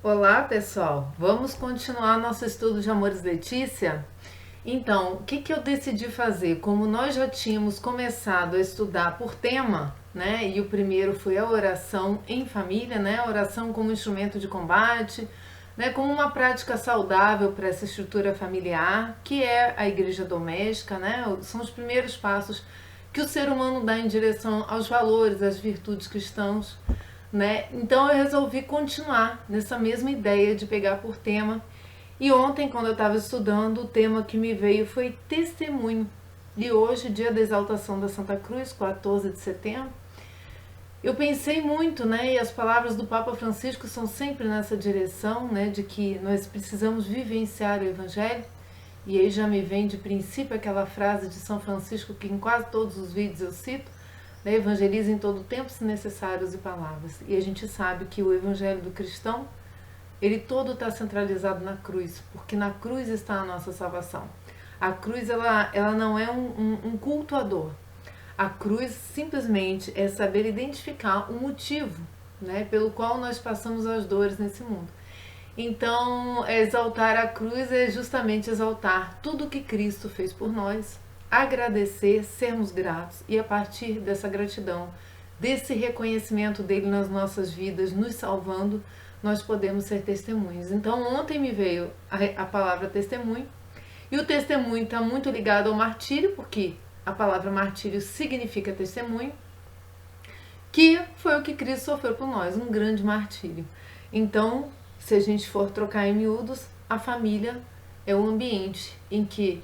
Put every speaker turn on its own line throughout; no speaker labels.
Olá, pessoal. Vamos continuar nosso estudo de Amores Letícia? Então, o que eu decidi fazer? Como nós já tínhamos começado a estudar por tema, né? E o primeiro foi a oração em família, né? A oração como instrumento de combate, né? Como uma prática saudável para essa estrutura familiar, que é a igreja doméstica, né? São os primeiros passos que o ser humano dá em direção aos valores, às virtudes cristãs, né? Então eu resolvi continuar nessa mesma ideia de pegar por tema. E ontem, quando eu estava estudando, o tema que me veio foi testemunho. E hoje, dia da exaltação da Santa Cruz, 14 de setembro, eu pensei muito, né? E as palavras do Papa Francisco são sempre nessa direção, né? De que nós precisamos vivenciar o Evangelho. E aí já me vem de princípio aquela frase de São Francisco que em quase todos os vídeos eu cito, né? Evangeliza em todo tempo, se necessário, use palavras. E a gente sabe que o Evangelho do cristão, ele todo está centralizado na cruz, porque na cruz está a nossa salvação. A cruz, ela não é um cultuador. A cruz simplesmente é saber identificar o motivo, né, pelo qual nós passamos as dores nesse mundo. Então, exaltar a cruz é justamente exaltar tudo o que Cristo fez por nós, agradecer, sermos gratos e a partir dessa gratidão, desse reconhecimento dele nas nossas vidas, nos salvando, nós podemos ser testemunhos. Então, ontem me veio a palavra testemunho e o testemunho está muito ligado ao martírio, porque a palavra martírio significa testemunho, que foi o que Cristo sofreu por nós, um grande martírio. Então, se a gente for trocar em miúdos, a família é o ambiente em que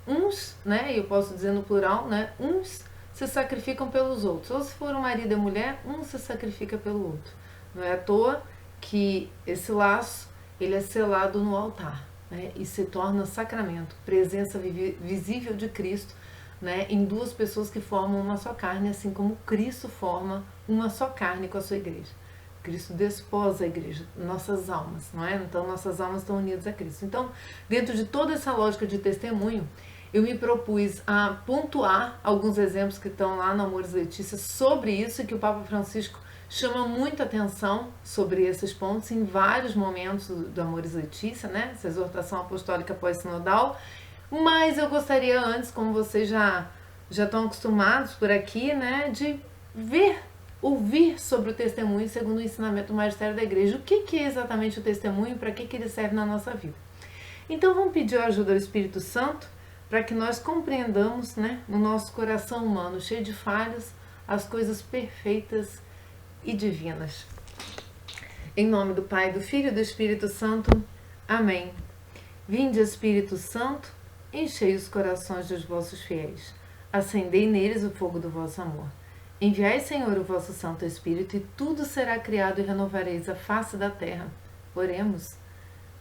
uns, né, eu posso dizer no plural, né, uns se sacrificam pelos outros. Ou se for um marido e mulher, um se sacrifica pelo outro. Não é à toa que esse laço, ele é selado no altar, né, e se torna sacramento, presença visível de Cristo, né, em duas pessoas que formam uma só carne, assim como Cristo forma uma só carne com a sua igreja. Cristo desposa a igreja, nossas almas, não é? Então, nossas almas estão unidas a Cristo. Então, dentro de toda essa lógica de testemunho, eu me propus a pontuar alguns exemplos que estão lá no Amores Letícia sobre isso, e que o Papa Francisco chama muita atenção sobre esses pontos em vários momentos do Amores Letícia, né? Essa exortação apostólica pós-sinodal. Mas eu gostaria antes, como vocês já estão acostumados por aqui, né, de ouvir sobre o testemunho segundo o ensinamento do magistério da igreja. O que é exatamente o testemunho, para que ele serve na nossa vida. Então vamos pedir a ajuda do Espírito Santo para que nós compreendamos, né, no nosso coração humano, cheio de falhas, as coisas perfeitas e divinas. Em nome do Pai, do Filho e do Espírito Santo. Amém. Vinde, Espírito Santo, enchei os corações dos vossos fiéis. Acendei neles o fogo do vosso amor. Enviai, Senhor, o vosso Santo Espírito, e tudo será criado e renovareis a face da terra. Oremos.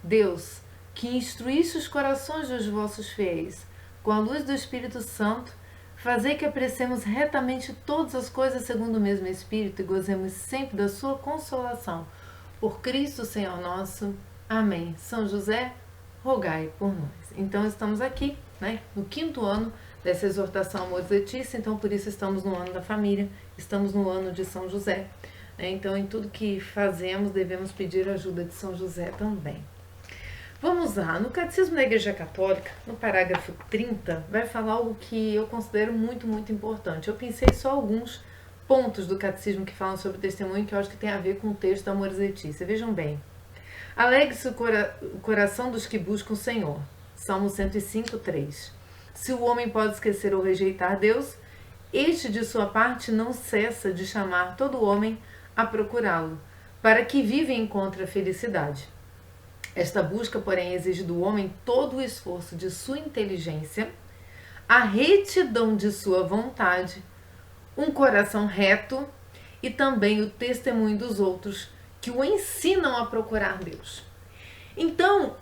Deus, que instruíste os corações dos vossos fiéis, com a luz do Espírito Santo, fazei que apreciemos retamente todas as coisas segundo o mesmo Espírito e gozemos sempre da sua consolação. Por Cristo, Senhor nosso. Amém. São José, rogai por nós. Então estamos aqui, né, no 5º ano dessa exortação Amores Letícia, então por isso estamos no ano da família, estamos no ano de São José, né? Então em tudo que fazemos devemos pedir a ajuda de São José também. Vamos lá, no Catecismo da Igreja Católica, no parágrafo 30, vai falar algo que eu considero muito, muito importante. Eu pensei só alguns pontos do Catecismo que falam sobre o testemunho, que eu acho que tem a ver com o texto da Amores Letícia. Vejam bem. Alegre-se o coração dos que buscam o Senhor. Salmo 105, 3. Se o homem pode esquecer ou rejeitar Deus, este de sua parte não cessa de chamar todo homem a procurá-lo, para que viva e encontre a felicidade. Esta busca, porém, exige do homem todo o esforço de sua inteligência, a retidão de sua vontade, um coração reto e também o testemunho dos outros que o ensinam a procurar Deus. Então,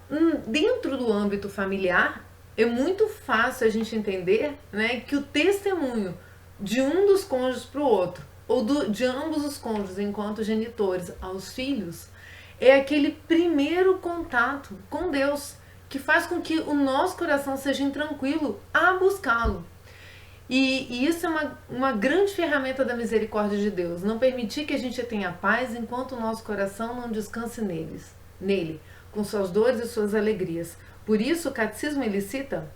dentro do âmbito familiar, é muito fácil a gente entender, né, que o testemunho de um dos cônjuges para o outro, ou de ambos os cônjuges enquanto genitores aos filhos, é aquele primeiro contato com Deus, que faz com que o nosso coração seja intranquilo a buscá-lo. E isso é uma grande ferramenta da misericórdia de Deus. Não permitir que a gente tenha paz enquanto o nosso coração não descanse nele, com suas dores e suas alegrias. Por isso o catecismo ele cita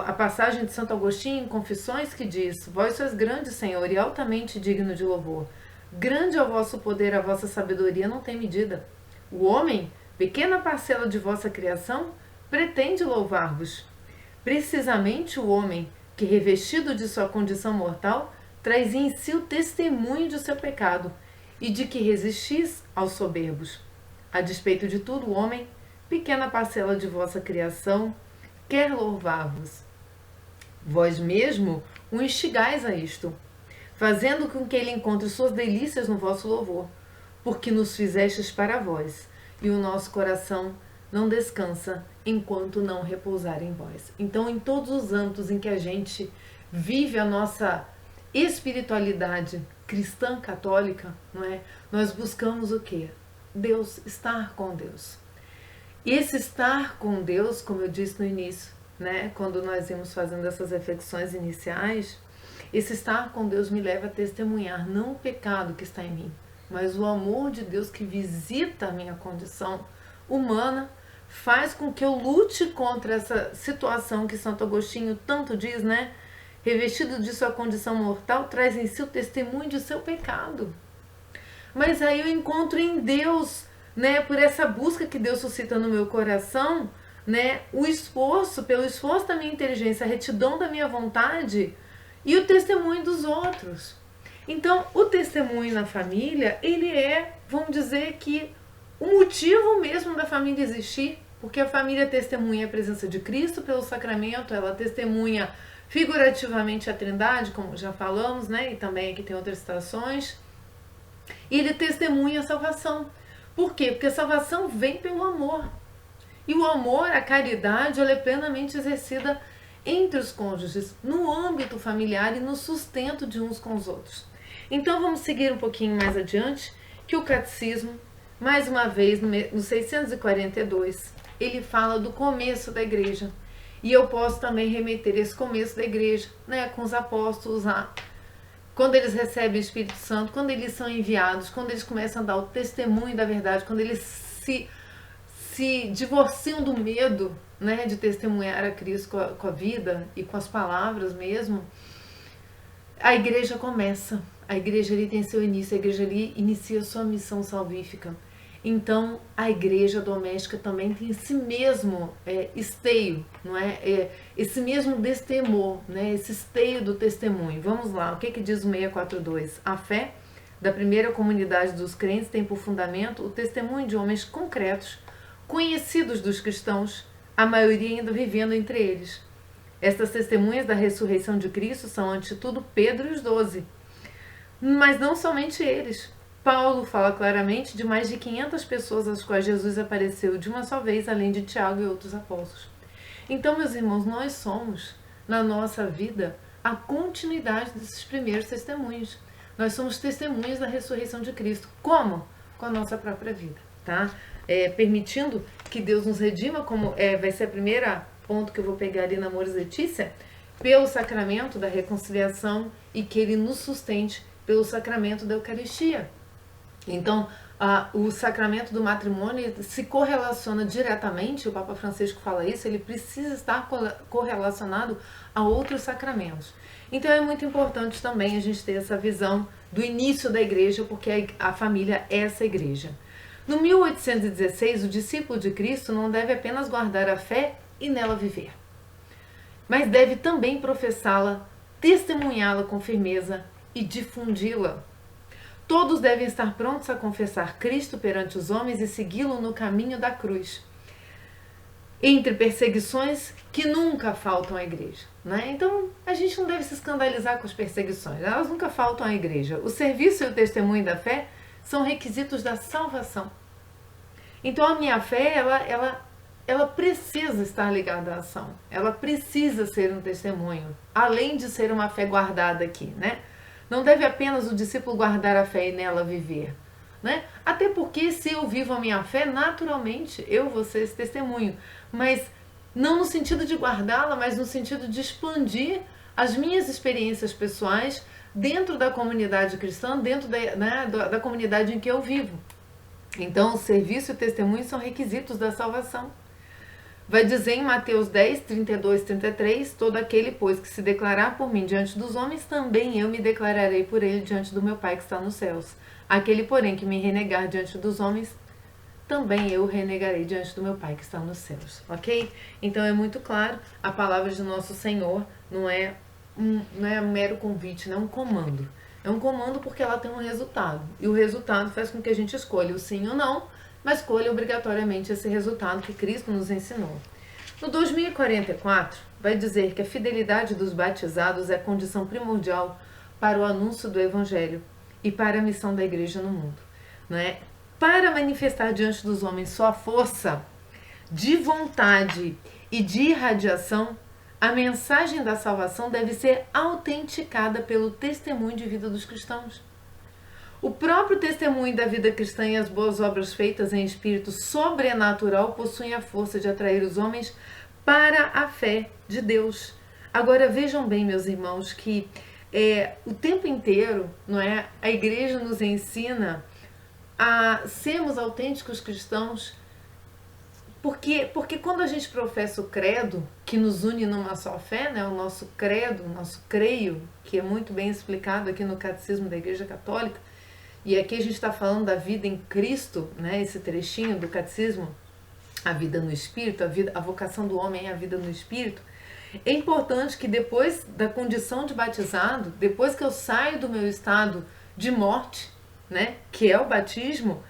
a passagem de Santo Agostinho em Confissões que diz: Vós sois grande, Senhor, e altamente digno de louvor. Grande é o vosso poder, a vossa sabedoria não tem medida. O homem, pequena parcela de vossa criação, pretende louvar-vos. Precisamente o homem, que revestido de sua condição mortal, traz em si o testemunho de seu pecado e de que resistis aos soberbos. A despeito de tudo, o homem, pequena parcela de vossa criação, quer louvar-vos. Vós mesmo o instigais a isto, fazendo com que ele encontre suas delícias no vosso louvor, porque nos fizestes para vós, e o nosso coração não descansa enquanto não repousar em vós. Então, em todos os âmbitos em que a gente vive a nossa espiritualidade cristã católica, não é? Nós buscamos o quê? Deus, estar com Deus. E esse estar com Deus, como eu disse no início, né, quando nós íamos fazendo essas reflexões iniciais, esse estar com Deus me leva a testemunhar não o pecado que está em mim, mas o amor de Deus que visita a minha condição humana, faz com que eu lute contra essa situação que Santo Agostinho tanto diz, né? Revestido de sua condição mortal, traz em si o testemunho de seu pecado. Mas aí eu encontro em Deus, né, por essa busca que Deus suscita no meu coração, né, o esforço, pelo esforço da minha inteligência, a retidão da minha vontade e o testemunho dos outros. Então, o testemunho na família, ele é, vamos dizer que, o motivo mesmo da família existir, porque a família testemunha a presença de Cristo pelo sacramento, ela testemunha figurativamente a Trindade, como já falamos, né, e também aqui tem outras citações, e ele testemunha a salvação. Por quê? Porque a salvação vem pelo amor. E o amor, a caridade, ela é plenamente exercida entre os cônjuges, no âmbito familiar e no sustento de uns com os outros. Então vamos seguir um pouquinho mais adiante, que o catecismo, mais uma vez, no 642, ele fala do começo da igreja. E eu posso também remeter esse começo da igreja, né, com os apóstolos lá, quando eles recebem o Espírito Santo, quando eles são enviados, quando eles começam a dar o testemunho da verdade, quando eles se divorciam do medo, né, de testemunhar a Cristo com a vida e com as palavras mesmo, a igreja começa. A igreja ali tem seu início, a igreja ali inicia sua missão salvífica. Então, a igreja doméstica também tem esse mesmo esteio, não é? Esse mesmo destemor, né? Esse esteio do testemunho. Vamos lá, o que diz o 642? A fé da primeira comunidade dos crentes tem por fundamento o testemunho de homens concretos, conhecidos dos cristãos, a maioria ainda vivendo entre eles. Estas testemunhas da ressurreição de Cristo são, ante tudo, Pedro e os 12. Mas não somente eles. Paulo fala claramente de mais de 500 pessoas às quais Jesus apareceu de uma só vez, além de Tiago e outros apóstolos. Então, meus irmãos, nós somos, na nossa vida, a continuidade desses primeiros testemunhos. Nós somos testemunhas da ressurreição de Cristo. Como? Com a nossa própria vida, tá? Permitindo que Deus nos redima, como vai ser a primeira ponto que eu vou pegar ali na Amores Letícia, pelo sacramento da reconciliação e que Ele nos sustente pelo sacramento da Eucaristia. Então, o sacramento do matrimônio se correlaciona diretamente, o Papa Francisco fala isso, ele precisa estar correlacionado a outros sacramentos. Então é muito importante também a gente ter essa visão do início da igreja, porque a família é essa igreja. No 1816, o discípulo de Cristo não deve apenas guardar a fé e nela viver, mas deve também professá-la, testemunhá-la com firmeza e difundi-la. Todos devem estar prontos a confessar Cristo perante os homens e segui-lo no caminho da cruz, entre perseguições que nunca faltam à igreja, né? Então, a gente não deve se escandalizar com as perseguições, elas nunca faltam à igreja. O serviço e o testemunho da fé são requisitos da salvação. Então, a minha fé, ela precisa estar ligada à ação, ela precisa ser um testemunho, além de ser uma fé guardada aqui, né? Não deve apenas o discípulo guardar a fé e nela viver, né? Até porque se eu vivo a minha fé, naturalmente eu vou ser esse testemunho, mas não no sentido de guardá-la, mas no sentido de expandir as minhas experiências pessoais dentro da comunidade cristã, dentro da comunidade em que eu vivo. Então, o serviço e o testemunho são requisitos da salvação. Vai dizer em Mateus 10, 32, 33, todo aquele, pois, que se declarar por mim diante dos homens, também eu me declararei por ele diante do meu Pai que está nos céus. Aquele, porém, que me renegar diante dos homens, também eu renegarei diante do meu Pai que está nos céus, ok? Então é muito claro, a palavra de nosso Senhor não é um mero convite, não é um comando. É um comando porque ela tem um resultado, e o resultado faz com que a gente escolha o sim ou não, mas escolha obrigatoriamente esse resultado que Cristo nos ensinou. No 2044, vai dizer que a fidelidade dos batizados é condição primordial para o anúncio do Evangelho e para a missão da igreja no mundo, não é? Para manifestar diante dos homens sua força de vontade e de irradiação, a mensagem da salvação deve ser autenticada pelo testemunho de vida dos cristãos. O próprio testemunho da vida cristã e as boas obras feitas em espírito sobrenatural possuem a força de atrair os homens para a fé de Deus. Agora vejam bem, meus irmãos, que o tempo inteiro, não é, a igreja nos ensina a sermos autênticos cristãos, porque quando a gente professa o credo, que nos une numa só fé, né, o nosso credo, o nosso creio, que é muito bem explicado aqui no Catecismo da Igreja Católica, e aqui a gente está falando da vida em Cristo, né, esse trechinho do Catecismo, a vida no Espírito, a vocação do homem é a vida no Espírito. É importante que depois da condição de batizado, depois que eu saio do meu estado de morte, né, que é o batismo,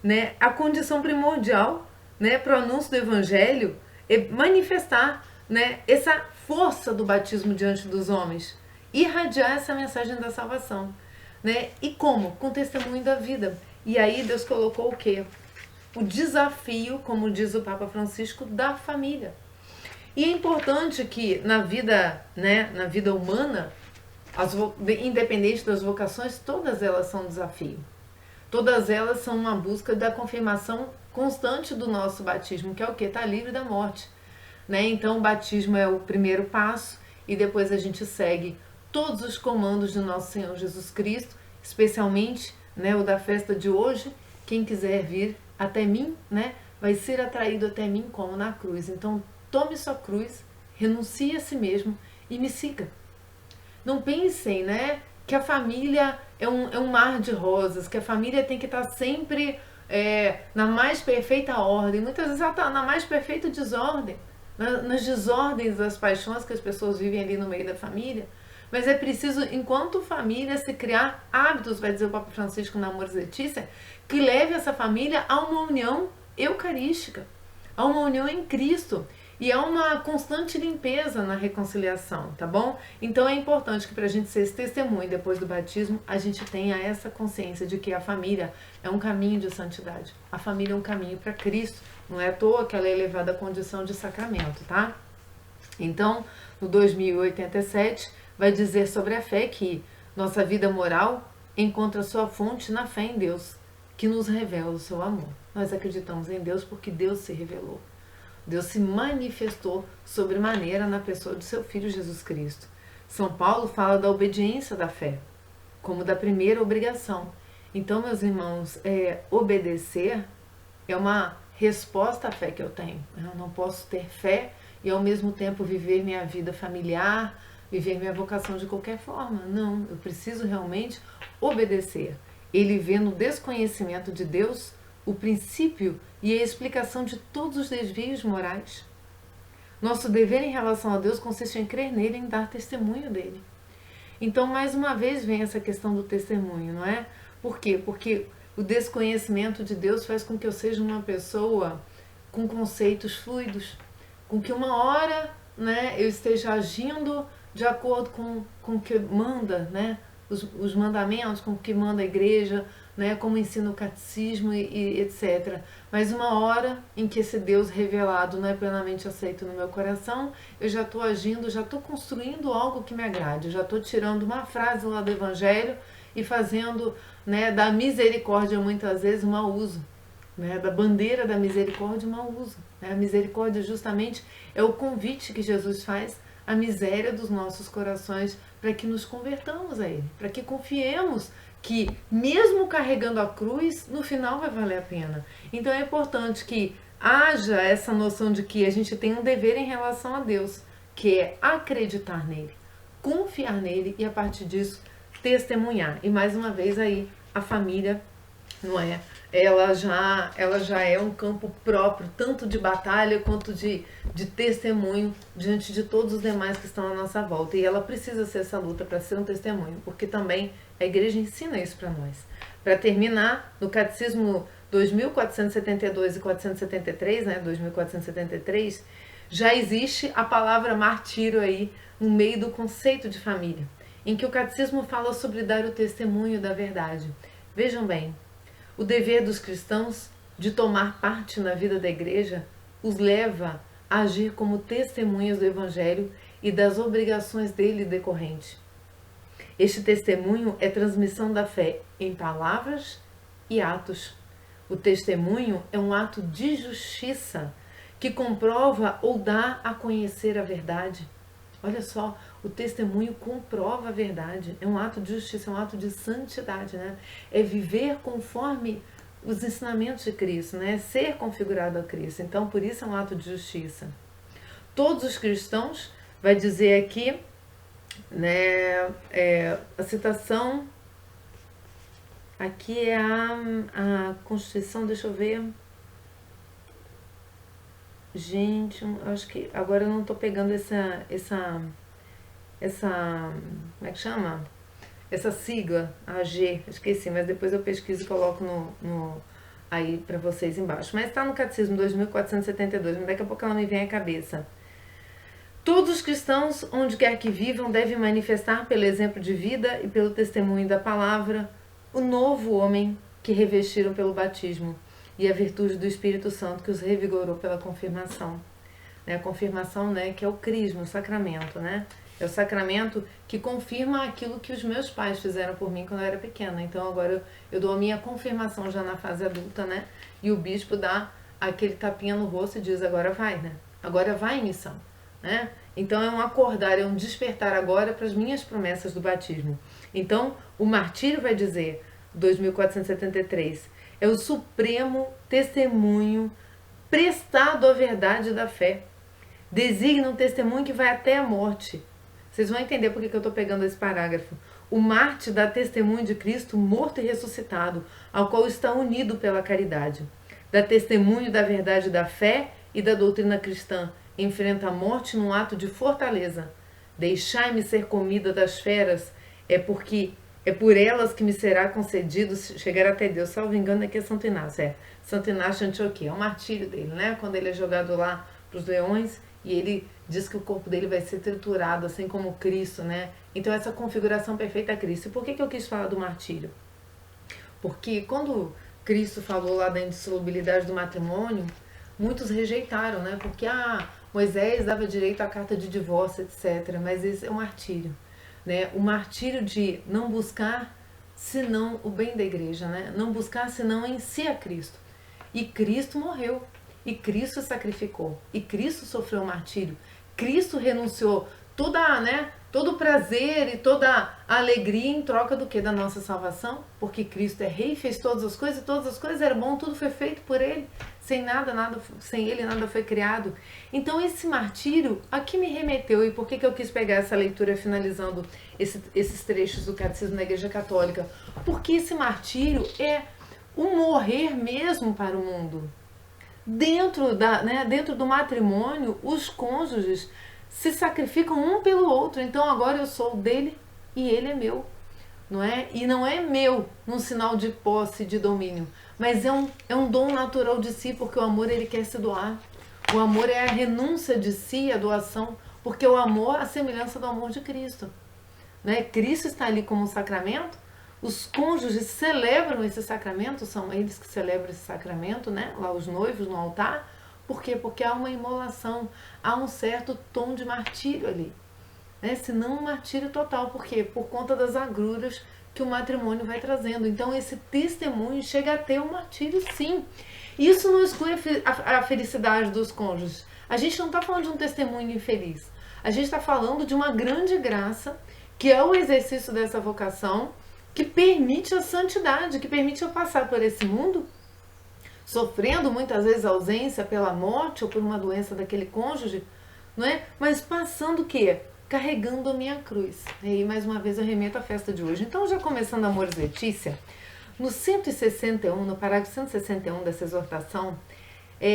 né, a condição primordial, né, para o anúncio do Evangelho é manifestar, né, essa força do batismo diante dos homens, irradiar essa mensagem da salvação, né? E como? Com testemunho da vida. E aí Deus colocou o quê? O desafio, como diz o Papa Francisco, da família. E é importante que na vida, né, na vida humana, independente das vocações, todas elas são um desafio. Todas elas são uma busca da confirmação constante do nosso batismo, que é o quê? Tá livre da morte, né? Então o batismo é o primeiro passo e depois a gente segue todos os comandos de nosso Senhor Jesus Cristo, especialmente, né, o da festa de hoje. Quem quiser vir até mim, né, vai ser atraído até mim como na cruz. Então tome sua cruz, renuncie a si mesmo e me siga. Não pensem, né, que a família é um mar de rosas, que a família tem que estar sempre na mais perfeita ordem. Muitas vezes ela está na mais perfeita desordem, nas desordens das paixões que as pessoas vivem ali no meio da família. Mas é preciso, enquanto família, se criar hábitos, vai dizer o Papa Francisco na Amores Letícia, que leve essa família a uma união eucarística, a uma união em Cristo. E é uma constante limpeza na reconciliação, tá bom? Então é importante que para a gente ser esse testemunho depois do batismo, a gente tenha essa consciência de que a família é um caminho de santidade. A família é um caminho para Cristo. Não é à toa que ela é elevada à condição de sacramento, tá? Então, no 2087, vai dizer sobre a fé que nossa vida moral encontra sua fonte na fé em Deus, que nos revela o seu amor. Nós acreditamos em Deus porque Deus se revelou. Deus se manifestou sobremaneira na pessoa do seu Filho Jesus Cristo. São Paulo fala da obediência da fé, como da primeira obrigação. Então, meus irmãos, obedecer é uma resposta à fé que eu tenho. Eu não posso ter fé e ao mesmo tempo viver minha vida familiar, viver minha vocação de qualquer forma. Não, eu preciso realmente obedecer. Ele vê no desconhecimento de Deus o princípio e a explicação de todos os desvios morais. Nosso dever em relação a Deus consiste em crer nele, em dar testemunho dele. Então, mais uma vez, vem essa questão do testemunho, não é? Por quê? Porque o desconhecimento de Deus faz com que eu seja uma pessoa com conceitos fluidos, com que uma hora, né, eu esteja agindo de acordo com o que manda, né, os mandamentos, com o que manda a igreja, né, como ensina o catecismo e etc. Mas uma hora em que esse Deus revelado não é plenamente aceito no meu coração, eu já estou agindo, já estou construindo algo que me agrade, já estou tirando uma frase lá do Evangelho e fazendo, né, da misericórdia muitas vezes um mau uso, né, da bandeira da misericórdia um mau uso. Né? A misericórdia justamente é o convite que Jesus faz a miséria dos nossos corações, para que nos convertamos a Ele, para que confiemos que mesmo carregando a cruz, no final vai valer a pena. Então é importante que haja essa noção de que a gente tem um dever em relação a Deus, que é acreditar nele, confiar nele e a partir disso testemunhar. E mais uma vez aí a família, não é? Ela já é um campo próprio, tanto de batalha quanto de testemunho diante de todos os demais que estão à nossa volta. E ela precisa ser essa luta para ser um testemunho, porque também a igreja ensina isso para nós. Para terminar, no Catecismo 2472 e 473, né, 2473, já existe a palavra martírio aí no meio do conceito de família, em que o Catecismo fala sobre dar o testemunho da verdade. Vejam bem, o dever dos cristãos de tomar parte na vida da igreja os leva a agir como testemunhas do Evangelho e das obrigações dele decorrente. Este testemunho é transmissão da fé em palavras e atos. O testemunho é um ato de justiça que comprova ou dá a conhecer a verdade. Olha só, o testemunho comprova a verdade. É um ato de justiça, é um ato de santidade, né? É viver conforme os ensinamentos de Cristo, né? Ser configurado a Cristo. Então, por isso é um ato de justiça. Todos os cristãos, vai dizer aqui, né? A citação aqui é a Constituição, deixa eu ver. Gente, acho que agora eu não estou pegando essa, como é que chama? Essa sigla, AG, esqueci, mas depois eu pesquiso e coloco aí para vocês embaixo. Mas está no Catecismo 2472, mas daqui a pouco ela me vem à cabeça. Todos os cristãos, onde quer que vivam, devem manifestar pelo exemplo de vida e pelo testemunho da palavra o novo homem que revestiram pelo batismo e a virtude do Espírito Santo que os revigorou pela confirmação. A confirmação, né, que é o crisma, o sacramento, né? É o sacramento que confirma aquilo que os meus pais fizeram por mim quando eu era pequena. Então agora eu dou a minha confirmação já na fase adulta, né? E o bispo dá aquele tapinha no rosto e diz, agora vai, né? Agora vai em missão, né? Então é um acordar, é um despertar agora para as minhas promessas do batismo. Então o martírio vai dizer, 2473, é o supremo testemunho prestado à verdade da fé. Designa um testemunho que vai até a morte. Vocês vão entender por que eu estou pegando esse parágrafo. O mártir dá testemunho de Cristo morto e ressuscitado, ao qual está unido pela caridade. Dá testemunho da verdade da fé e da doutrina cristã. Enfrenta a morte num ato de fortaleza. Deixai-me ser comida das feras, é por elas que me será concedido chegar até Deus. Salvo engano, aqui é Santo Inácio. Santo Inácio de Antioquia. É o martírio dele, né? Quando ele é jogado lá para os leões e ele diz que o corpo dele vai ser triturado, assim como Cristo, né? Então essa configuração perfeita é Cristo. E por que eu quis falar do martírio? Porque quando Cristo falou lá da indissolubilidade do matrimônio, muitos rejeitaram, né? Porque Moisés dava direito à carta de divórcio, etc. Mas esse é o martírio, né? O martírio de não buscar senão o bem da igreja, né? Não buscar senão em si a Cristo. E Cristo morreu. E Cristo sacrificou. E Cristo sofreu o martírio. Cristo renunciou todo o prazer e toda a alegria em troca do que? Da nossa salvação. Porque Cristo é rei, fez todas as coisas, e todas as coisas eram bom, tudo foi feito por ele. Sem ele nada foi criado. Então esse martírio, a que me remeteu e por que eu quis pegar essa leitura finalizando esses trechos do Catecismo da Igreja Católica? Porque esse martírio é o morrer mesmo para o mundo. Dentro do matrimônio, os cônjuges se sacrificam um pelo outro. Então agora eu sou dele e ele é meu, não é? E não é meu num sinal de posse, de domínio, mas é um dom natural de si, porque o amor ele quer se doar. O amor é a renúncia de si, a doação, porque o amor é a semelhança do amor de Cristo, né? Cristo está ali como um sacramento. Os cônjuges celebram esse sacramento, são eles que celebram esse sacramento, né? Lá os noivos no altar. Por quê? Porque há uma imolação, há um certo tom de martírio ali, né? Se não um martírio total. Por quê? Por conta das agruras que o matrimônio vai trazendo. Então esse testemunho chega a ter um martírio, sim. Isso não exclui a felicidade dos cônjuges. A gente não está falando de um testemunho infeliz. A gente está falando de uma grande graça, que é o exercício dessa vocação, que permite a santidade, que permite eu passar por esse mundo, sofrendo muitas vezes ausência pela morte ou por uma doença daquele cônjuge, não é? Mas passando o quê? Carregando a minha cruz. E aí, mais uma vez, eu remeto à festa de hoje. Então, já começando Amores Letícia, no 161, no parágrafo 161 dessa exortação,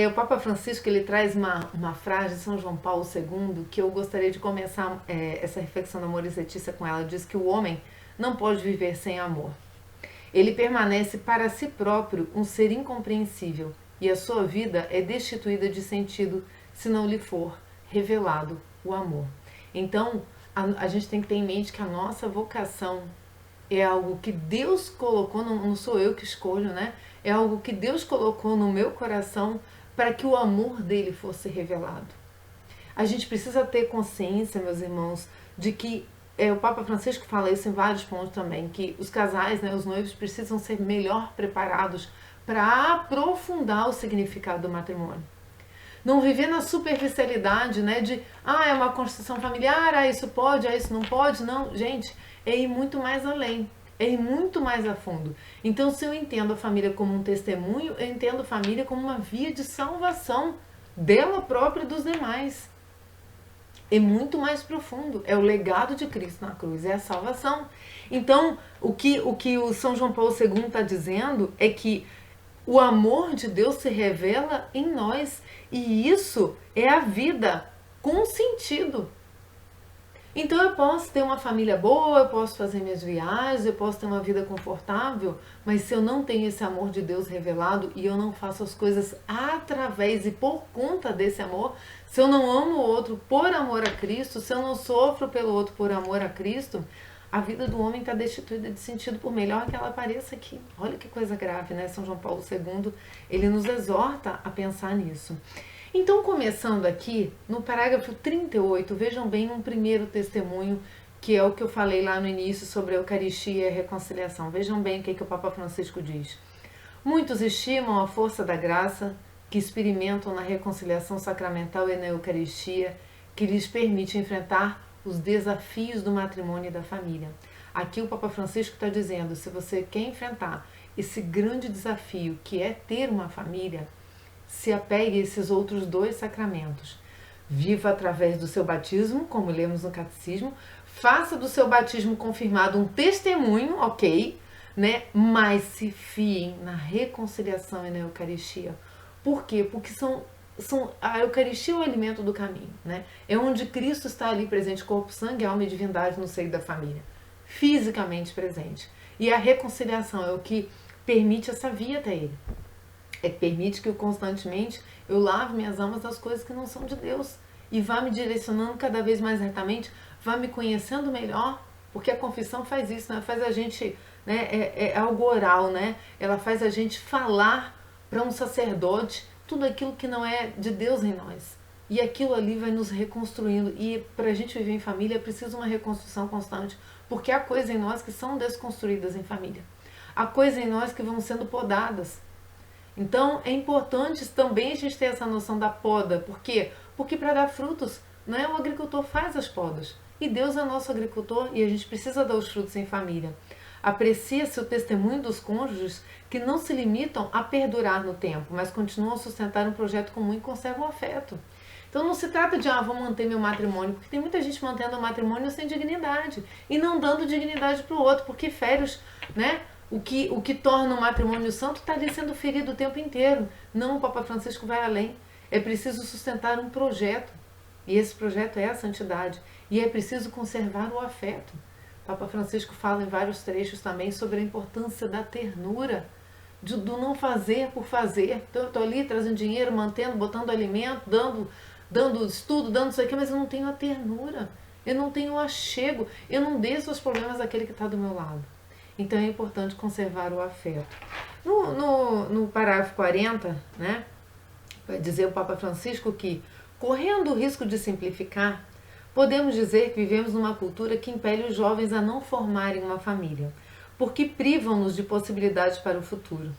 o Papa Francisco ele traz uma frase de São João Paulo II que eu gostaria de começar essa reflexão da Amores Letícia com ela. Diz que o homem não pode viver sem amor. Ele permanece para si próprio um ser incompreensível e a sua vida é destituída de sentido se não lhe for revelado o amor. Então, a gente tem que ter em mente que a nossa vocação é algo que Deus colocou, não sou eu que escolho, né? É algo que Deus colocou no meu coração para que o amor dele fosse revelado. A gente precisa ter consciência, meus irmãos, de que o Papa Francisco fala isso em vários pontos também, que os casais, né, os noivos precisam ser melhor preparados para aprofundar o significado do matrimônio. Não viver na superficialidade, né, de é uma construção familiar, isso pode, isso não pode. Não, gente, é ir muito mais além, é ir muito mais a fundo. Então, se eu entendo a família como um testemunho, eu entendo a família como uma via de salvação dela própria e dos demais. É muito mais profundo, é o legado de Cristo na cruz, é a salvação. Então, o que o São João Paulo II está dizendo é que o amor de Deus se revela em nós, e isso é a vida com sentido. Então eu posso ter uma família boa, eu posso fazer minhas viagens, eu posso ter uma vida confortável, mas se eu não tenho esse amor de Deus revelado e eu não faço as coisas através e por conta desse amor, se eu não amo o outro por amor a Cristo, se eu não sofro pelo outro por amor a Cristo, a vida do homem está destituída de sentido, por melhor que ela pareça aqui. Olha que coisa grave, né? São João Paulo II, ele nos exorta a pensar nisso. Então, começando aqui, no parágrafo 38, vejam bem um primeiro testemunho, que é o que eu falei lá no início sobre a Eucaristia e a reconciliação. Vejam bem o que o Papa Francisco diz. Muitos estimam a força da graça que experimentam na reconciliação sacramental e na Eucaristia, que lhes permite enfrentar os desafios do matrimônio e da família. Aqui o Papa Francisco está dizendo, se você quer enfrentar esse grande desafio que é ter uma família, se apegue a esses outros dois sacramentos. Viva através do seu batismo, como lemos no Catecismo, faça do seu batismo confirmado um testemunho, ok, né? Mas se fiem na reconciliação e na Eucaristia. Por quê? Porque a Eucaristia é o alimento do caminho, né? É onde Cristo está ali presente, corpo, sangue, alma e divindade no seio da família, fisicamente presente. E a reconciliação é o que permite essa via até ele. É que permite que eu constantemente eu lave minhas almas das coisas que não são de Deus e vá me direcionando cada vez mais retamente, vá me conhecendo melhor, porque a confissão faz isso, né? Faz a gente, né? É algo oral, né? Ela faz a gente falar para um sacerdote tudo aquilo que não é de Deus em nós. E aquilo ali vai nos reconstruindo. E para a gente viver em família é preciso uma reconstrução constante, porque há coisas em nós que são desconstruídas em família. Há coisas em nós que vão sendo podadas. Então é importante também a gente ter essa noção da poda. Por quê? Porque para dar frutos, né, o agricultor faz as podas. E Deus é nosso agricultor e a gente precisa dar os frutos em família. Aprecia-se o testemunho dos cônjuges que não se limitam a perdurar no tempo, mas continuam a sustentar um projeto comum e conservam o afeto. Então não se trata de, vou manter meu matrimônio, porque tem muita gente mantendo o matrimônio sem dignidade e não dando dignidade para o outro, porque fere, né? O que torna o matrimônio santo está ali sendo ferido o tempo inteiro. Não, o Papa Francisco vai além. É preciso sustentar um projeto. E esse projeto é a santidade. E é preciso conservar o afeto. O Papa Francisco fala em vários trechos também sobre a importância da ternura, do não fazer por fazer. Então eu estou ali trazendo dinheiro, mantendo, botando alimento, dando estudo, dando isso aqui, mas eu não tenho a ternura. Eu não tenho o achego. Eu não desço os problemas daquele que está do meu lado. Então é importante conservar o afeto. No parágrafo 40, né, vai dizer o Papa Francisco que, correndo o risco de simplificar, podemos dizer que vivemos numa cultura que impele os jovens a não formarem uma família, porque privam-nos de possibilidades para o futuro.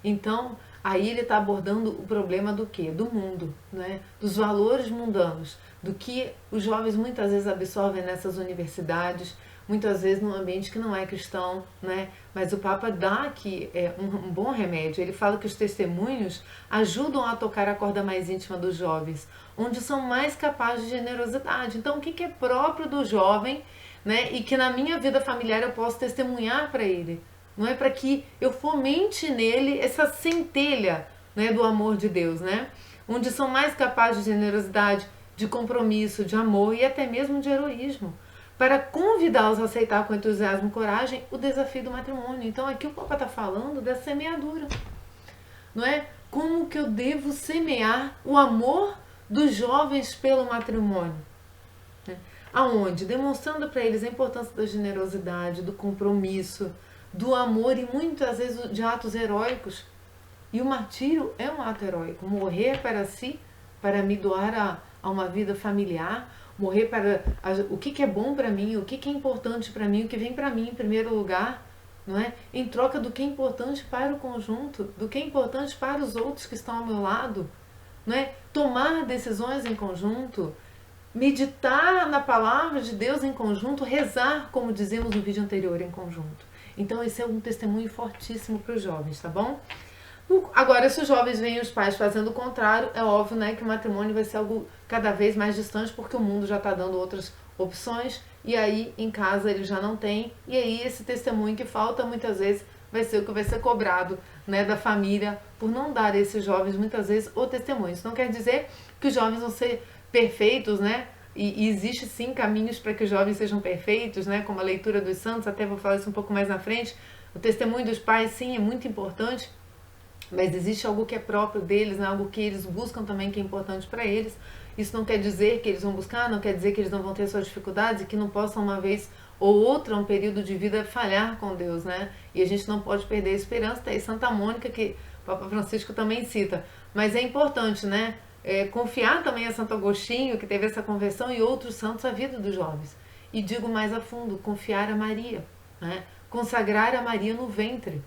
Então, Aí ele está abordando o problema do quê? Do mundo, né? Dos valores mundanos, do que os jovens muitas vezes absorvem nessas universidades, muitas vezes num ambiente que não é cristão, né? Mas o Papa dá aqui um bom remédio. Ele fala que os testemunhos ajudam a tocar a corda mais íntima dos jovens, onde são mais capazes de generosidade. Então, o que é próprio do jovem, né? E que na minha vida familiar eu posso testemunhar para ele, não é, para que eu fomente nele essa centelha, né, do amor de Deus, né? Onde são mais capazes de generosidade, de compromisso, de amor e até mesmo de heroísmo, para convidá-los a aceitar com entusiasmo e coragem o desafio do matrimônio. Então aqui o Papa está falando da semeadura, não é? Como que eu devo semear o amor dos jovens pelo matrimônio? Aonde? Demonstrando para eles a importância da generosidade, do compromisso, do amor e muitas vezes de atos heróicos. E o martírio é um ato heróico. Morrer para si, para me doar a uma vida familiar, morrer para o que é bom para mim, o que é importante para mim, o que vem para mim em primeiro lugar, não é? Em troca do que é importante para o conjunto, do que é importante para os outros que estão ao meu lado, não é? Tomar decisões em conjunto, meditar na palavra de Deus em conjunto, rezar, como dizemos no vídeo anterior, em conjunto. Então esse é um testemunho fortíssimo para os jovens, tá bom? Agora, se os jovens veem os pais fazendo o contrário, é óbvio, né, que o matrimônio vai ser algo cada vez mais distante, porque o mundo já está dando outras opções, e aí em casa ele já não tem, e aí esse testemunho que falta muitas vezes vai ser o que vai ser cobrado, né, da família, por não dar a esses jovens muitas vezes o testemunho. Isso não quer dizer que os jovens vão ser perfeitos, né? E existe sim caminhos para que os jovens sejam perfeitos, né? Como a leitura dos santos, até vou falar isso um pouco mais na frente. O testemunho dos pais sim é muito importante, mas existe algo que é próprio deles, né? Algo que eles buscam também, que é importante para eles. Isso não quer dizer que eles vão buscar, não quer dizer que eles não vão ter suas dificuldades e que não possam uma vez ou outra, um período de vida, falhar com Deus, né? E a gente não pode perder a esperança. Tem Santa Mônica, que o Papa Francisco também cita, mas é importante, né? Confiar também a Santo Agostinho, que teve essa conversão, e outros santos, a vida dos jovens. E digo mais a fundo, confiar a Maria, né? Consagrar a Maria no ventre.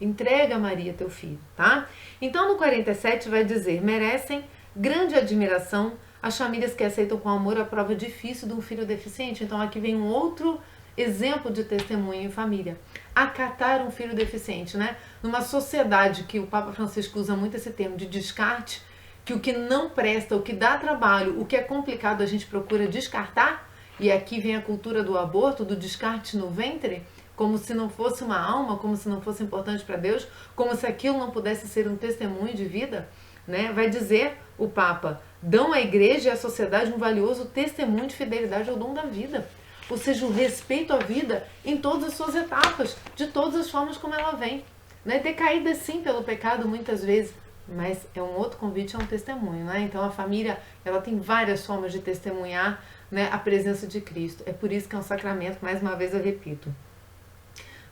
Entrega a Maria teu filho, tá? Então no 47 vai dizer: merecem grande admiração as famílias que aceitam com amor a prova difícil de um filho deficiente. Então aqui vem um outro exemplo de testemunho em família. Acatar um filho deficiente, né? Numa sociedade que o Papa Francisco usa muito esse termo de descarte, que o que não presta, o que dá trabalho, o que é complicado a gente procura descartar, e aqui vem a cultura do aborto, do descarte no ventre, como se não fosse uma alma, como se não fosse importante para Deus, como se aquilo não pudesse ser um testemunho de vida, né? Vai dizer o Papa: dão à igreja e à sociedade um valioso testemunho de fidelidade ao dom da vida, ou seja, o respeito à vida em todas as suas etapas, de todas as formas como ela vem, né? Decaída sim pelo pecado muitas vezes, mas é um outro convite, é um testemunho, né? Então a família, ela tem várias formas de testemunhar, né, a presença de Cristo. É por isso que é um sacramento, mais uma vez eu repito.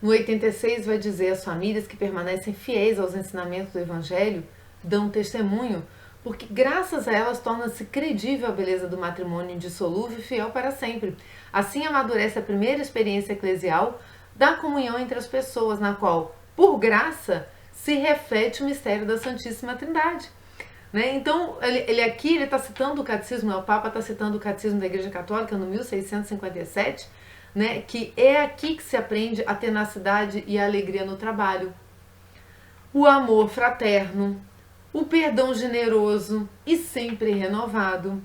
No 86 vai dizer: as famílias que permanecem fiéis aos ensinamentos do Evangelho dão testemunho, porque graças a elas torna-se credível a beleza do matrimônio indissolúvel e fiel para sempre. Assim amadurece a primeira experiência eclesial da comunhão entre as pessoas, na qual, por graça, se reflete o mistério da Santíssima Trindade, né? Então, ele aqui está citando o catecismo, o Papa está citando o catecismo da Igreja Católica no 1657, né? Que é aqui que se aprende a tenacidade e a alegria no trabalho, o amor fraterno, o perdão generoso e sempre renovado,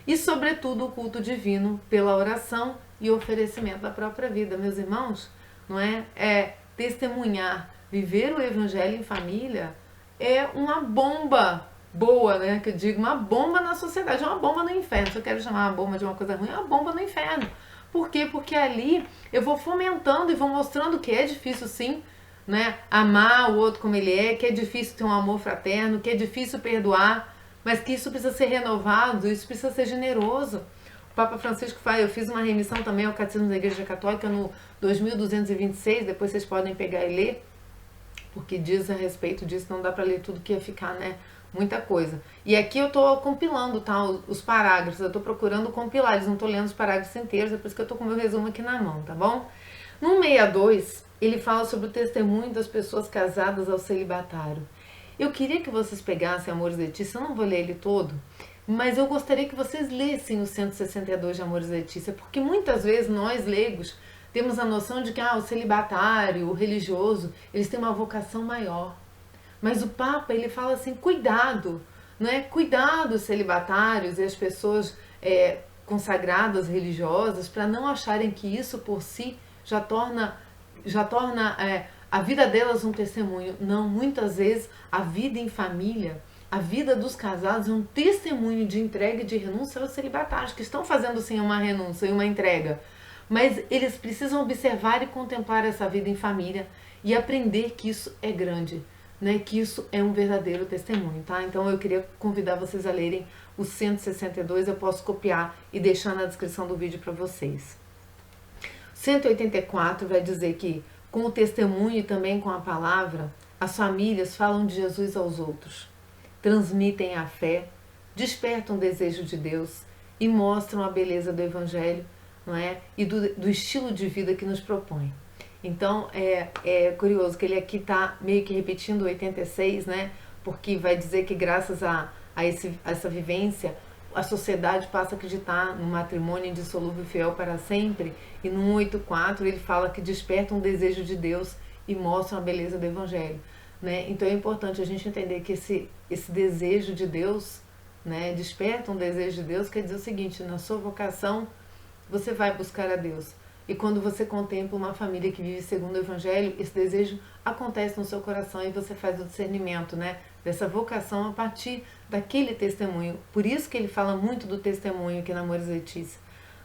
e sobretudo o culto divino pela oração e oferecimento da própria vida. Meus irmãos, não é? Testemunhar, viver o Evangelho em família é uma bomba boa, né? Que eu digo, uma bomba na sociedade, é uma bomba no inferno. Se eu quero chamar uma bomba de uma coisa ruim, é uma bomba no inferno. Por quê? Porque ali eu vou fomentando e vou mostrando que é difícil sim, né? Amar o outro como ele é, que é difícil ter um amor fraterno, que é difícil perdoar, mas que isso precisa ser renovado, isso precisa ser generoso. O Papa Francisco fala, eu fiz uma remissão também ao Catecismo da Igreja Católica no 2226, depois vocês podem pegar e ler, porque diz a respeito disso, não dá para ler tudo que ia ficar, né? Muita coisa. E aqui eu tô compilando, tá? Os parágrafos, eu tô procurando compilar, eles não tô lendo os parágrafos inteiros, é por isso que eu tô com o meu resumo aqui na mão, tá bom? No 62, ele fala sobre o testemunho das pessoas casadas ao celibatário. Eu queria que vocês pegassem Amores Letícia, eu não vou ler ele todo, mas eu gostaria que vocês lessem o 162 de Amores Letícia, porque muitas vezes nós, leigos, temos a noção de que o celibatário, o religioso, eles têm uma vocação maior. Mas o Papa, ele fala assim, cuidado, né? Cuidado, celibatários e as pessoas consagradas, religiosas, para não acharem que isso por si já torna a vida delas um testemunho. Não, muitas vezes a vida em família, a vida dos casados é um testemunho de entrega e de renúncia aos celibatários, que estão fazendo sim uma renúncia e uma entrega. Mas eles precisam observar e contemplar essa vida em família e aprender que isso é grande, né? Que isso é um verdadeiro testemunho, tá? Então eu queria convidar vocês a lerem o 162, eu posso copiar e deixar na descrição do vídeo para vocês. 184 vai dizer que com o testemunho e também com a palavra, as famílias falam de Jesus aos outros, transmitem a fé, despertam o desejo de Deus e mostram a beleza do Evangelho, não é? E do estilo de vida que nos propõe. Então é curioso que ele aqui está meio que repetindo o 86, né? Porque vai dizer que graças a essa vivência a sociedade passa a acreditar no matrimônio indissolúvel e fiel para sempre. E no 184 ele fala que desperta um desejo de Deus e mostra a beleza do Evangelho, né? Então é importante a gente entender que esse desejo de Deus, né? Desperta um desejo de Deus, quer dizer o seguinte: na sua vocação você vai buscar a Deus. E quando você contempla uma família que vive segundo o Evangelho, esse desejo acontece no seu coração e você faz o discernimento, né, dessa vocação a partir daquele testemunho. Por isso que ele fala muito do testemunho aqui na Amores Letícia,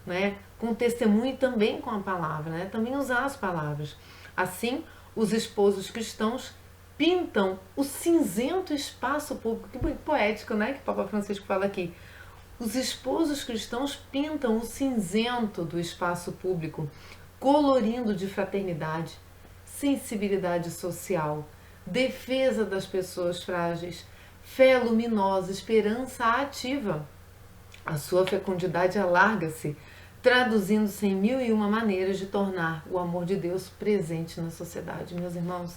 né? Com o testemunho e também com a palavra, né? Também usar as palavras. Assim, os esposos cristãos pintam o cinzento espaço público. Que poético, né? Que o Papa Francisco fala aqui. Os esposos cristãos pintam o cinzento do espaço público, colorindo de fraternidade, sensibilidade social, defesa das pessoas frágeis, fé luminosa, esperança ativa. A sua fecundidade alarga-se, traduzindo-se em 1001 maneiras de tornar o amor de Deus presente na sociedade. Meus irmãos,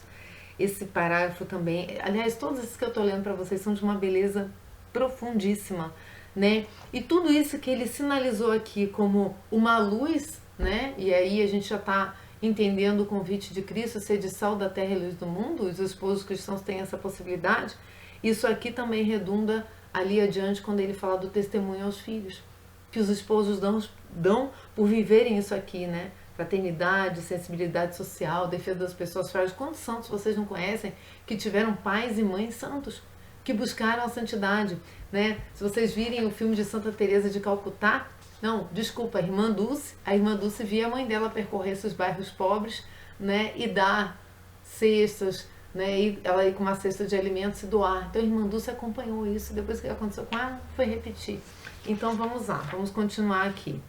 esse parágrafo também, aliás, todos esses que eu estou lendo para vocês são de uma beleza profundíssima, né? E tudo isso que ele sinalizou aqui como uma luz, né? E aí a gente já está entendendo o convite de Cristo, ser de sal da terra e luz do mundo. Os esposos cristãos têm essa possibilidade. Isso aqui também redunda ali adiante quando ele fala do testemunho aos filhos, que os esposos dão por viverem isso aqui, né? Fraternidade, sensibilidade social, defesa das pessoas frágeis. Quantos santos vocês não conhecem que tiveram pais e mães santos, que buscaram a santidade, né? Se vocês virem o filme de Santa Teresa de Calcutá, não, desculpa, a irmã Dulce via a mãe dela percorrer esses bairros pobres, né? E dar cestas, né? E ela ir com uma cesta de alimentos e doar. Então a irmã Dulce acompanhou isso, depois que aconteceu com ela, foi repetir. Então vamos lá, vamos continuar aqui.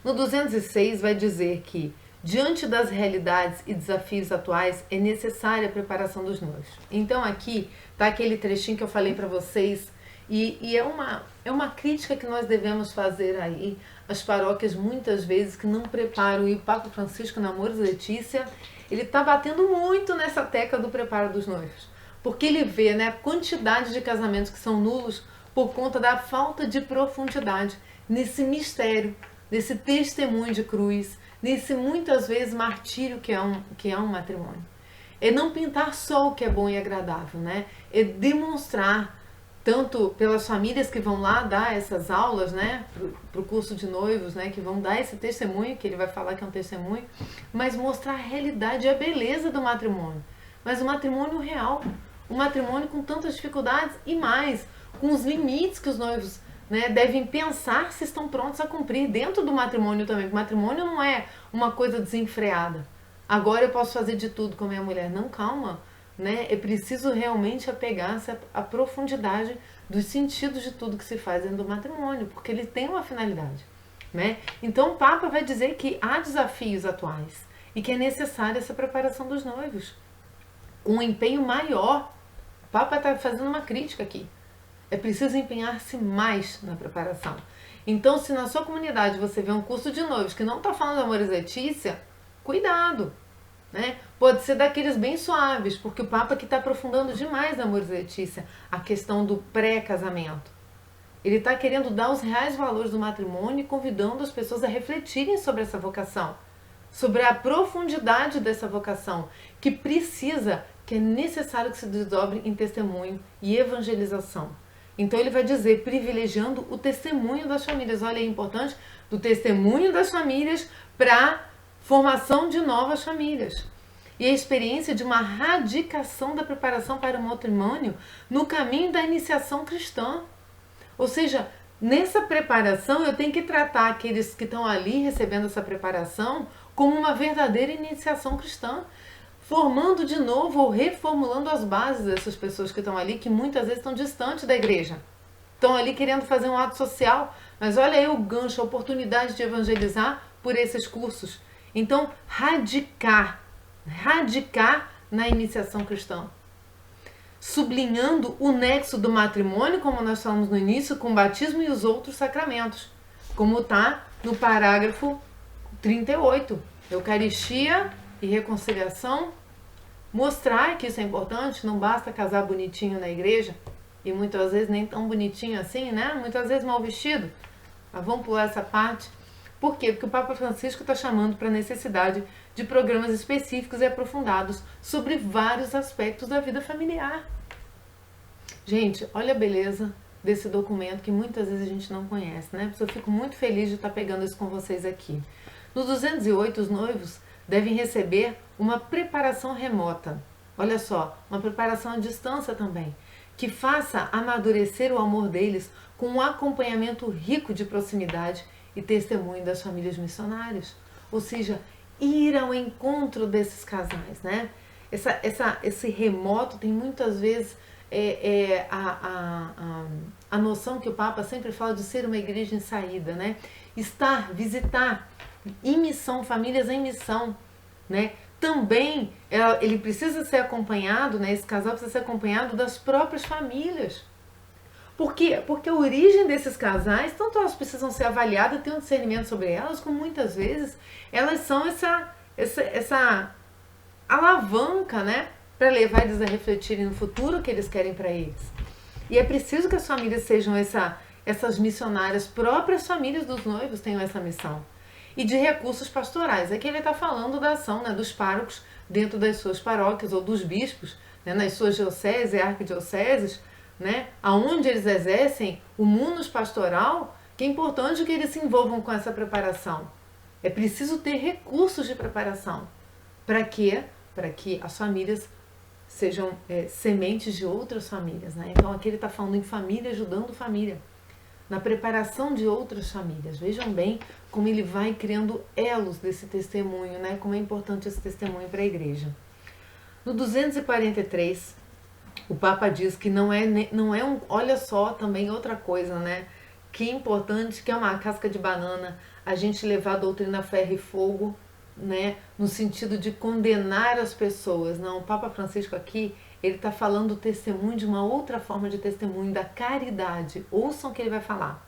No 206 vai dizer que diante das realidades e desafios atuais, é necessária a preparação dos noivos. Então aqui está aquele trechinho que eu falei para vocês, e é uma crítica que nós devemos fazer aí às paróquias muitas vezes que não preparam. E o Papa Francisco, na Amores Letícia, ele está batendo muito nessa tecla do preparo dos noivos. Porque ele vê, né, a quantidade de casamentos que são nulos por conta da falta de profundidade nesse mistério, nesse testemunho de cruz, nesse muitas vezes martírio que é um matrimônio. É não pintar só o que é bom e agradável, né? É demonstrar, tanto pelas famílias que vão lá dar essas aulas, né, para o curso de noivos, né, que vão dar esse testemunho, que ele vai falar que é um testemunho, mas mostrar a realidade e a beleza do matrimônio. Mas o matrimônio real, um matrimônio com tantas dificuldades e mais, com os limites que os noivos, né, devem pensar se estão prontos a cumprir dentro do matrimônio também. O matrimônio não é uma coisa desenfreada. Agora eu posso fazer de tudo com a minha mulher. Não, calma, né? É preciso realmente apegar-se à profundidade dos sentidos de tudo que se faz dentro do matrimônio, porque ele tem uma finalidade, né? Então o Papa vai dizer que há desafios atuais e que é necessária essa preparação dos noivos, um empenho maior. O Papa está fazendo uma crítica aqui. É preciso empenhar-se mais na preparação. Então, se na sua comunidade você vê um curso de noivos que não está falando de Amores Letícia, cuidado, né? Pode ser daqueles bem suaves, porque o Papa que está aprofundando demais, Amores Letícia, a questão do pré-casamento. Ele está querendo dar os reais valores do matrimônio e convidando as pessoas a refletirem sobre essa vocação, sobre a profundidade dessa vocação, que precisa, que é necessário que se desdobre em testemunho e evangelização. Então ele vai dizer, privilegiando o testemunho das famílias. Olha, é importante do testemunho das famílias para formação de novas famílias. E a experiência de uma radicação da preparação para o matrimônio no caminho da iniciação cristã. Ou seja, nessa preparação eu tenho que tratar aqueles que estão ali recebendo essa preparação como uma verdadeira iniciação cristã, formando de novo ou reformulando as bases dessas pessoas que estão ali, que muitas vezes estão distantes da igreja. Estão ali querendo fazer um ato social, mas olha aí o gancho, a oportunidade de evangelizar por esses cursos. Então, radicar na iniciação cristã. Sublinhando o nexo do matrimônio, como nós falamos no início, com o batismo e os outros sacramentos, como está no parágrafo 38. Eucaristia e reconciliação. Mostrar que isso é importante, não basta casar bonitinho na igreja, e muitas vezes nem tão bonitinho assim, né? Muitas vezes mal vestido. Mas vamos pular essa parte. Por quê? Porque o Papa Francisco está chamando para a necessidade de programas específicos e aprofundados sobre vários aspectos da vida familiar. Gente, olha a beleza desse documento que muitas vezes a gente não conhece, né? Eu fico muito feliz de estar pegando isso com vocês aqui. No 208, os noivos devem receber uma preparação remota. Olha só, uma preparação à distância também, que faça amadurecer o amor deles com um acompanhamento rico de proximidade e testemunho das famílias missionárias. Ou seja, ir ao encontro desses casais, né? Esse remoto tem muitas vezes a noção que o Papa sempre fala de ser uma igreja em saída, né? Estar, visitar, em missão, famílias em missão, né? Também ele precisa ser acompanhado, né? Esse casal precisa ser acompanhado das próprias famílias. Por quê? Porque a origem desses casais, tanto elas precisam ser avaliadas, ter um discernimento sobre elas, como muitas vezes elas são essa alavanca, né? Para levar eles a refletirem no futuro que eles querem para eles. E é preciso que as famílias sejam essas missionárias, próprias famílias dos noivos tenham essa missão. E de recursos pastorais. Aqui ele está falando da ação, né, dos párocos dentro das suas paróquias, ou dos bispos, né, nas suas dioceses e arquidioceses, né, aonde eles exercem o munus pastoral, que é importante que eles se envolvam com essa preparação. É preciso ter recursos de preparação. Para quê? Para que as famílias sejam sementes de outras famílias, né? Então aqui ele está falando em família ajudando família, na preparação de outras famílias. Vejam bem como ele vai criando elos desse testemunho, né? Como é importante esse testemunho para a igreja. No 243, o Papa diz que não é um... Olha só também outra coisa, né? Que importante, que é uma casca de banana, a gente levar a doutrina ferro e fogo, né? No sentido de condenar as pessoas. Não, o Papa Francisco aqui, ele está falando do testemunho de uma outra forma de testemunho, da caridade. Ouçam o que ele vai falar.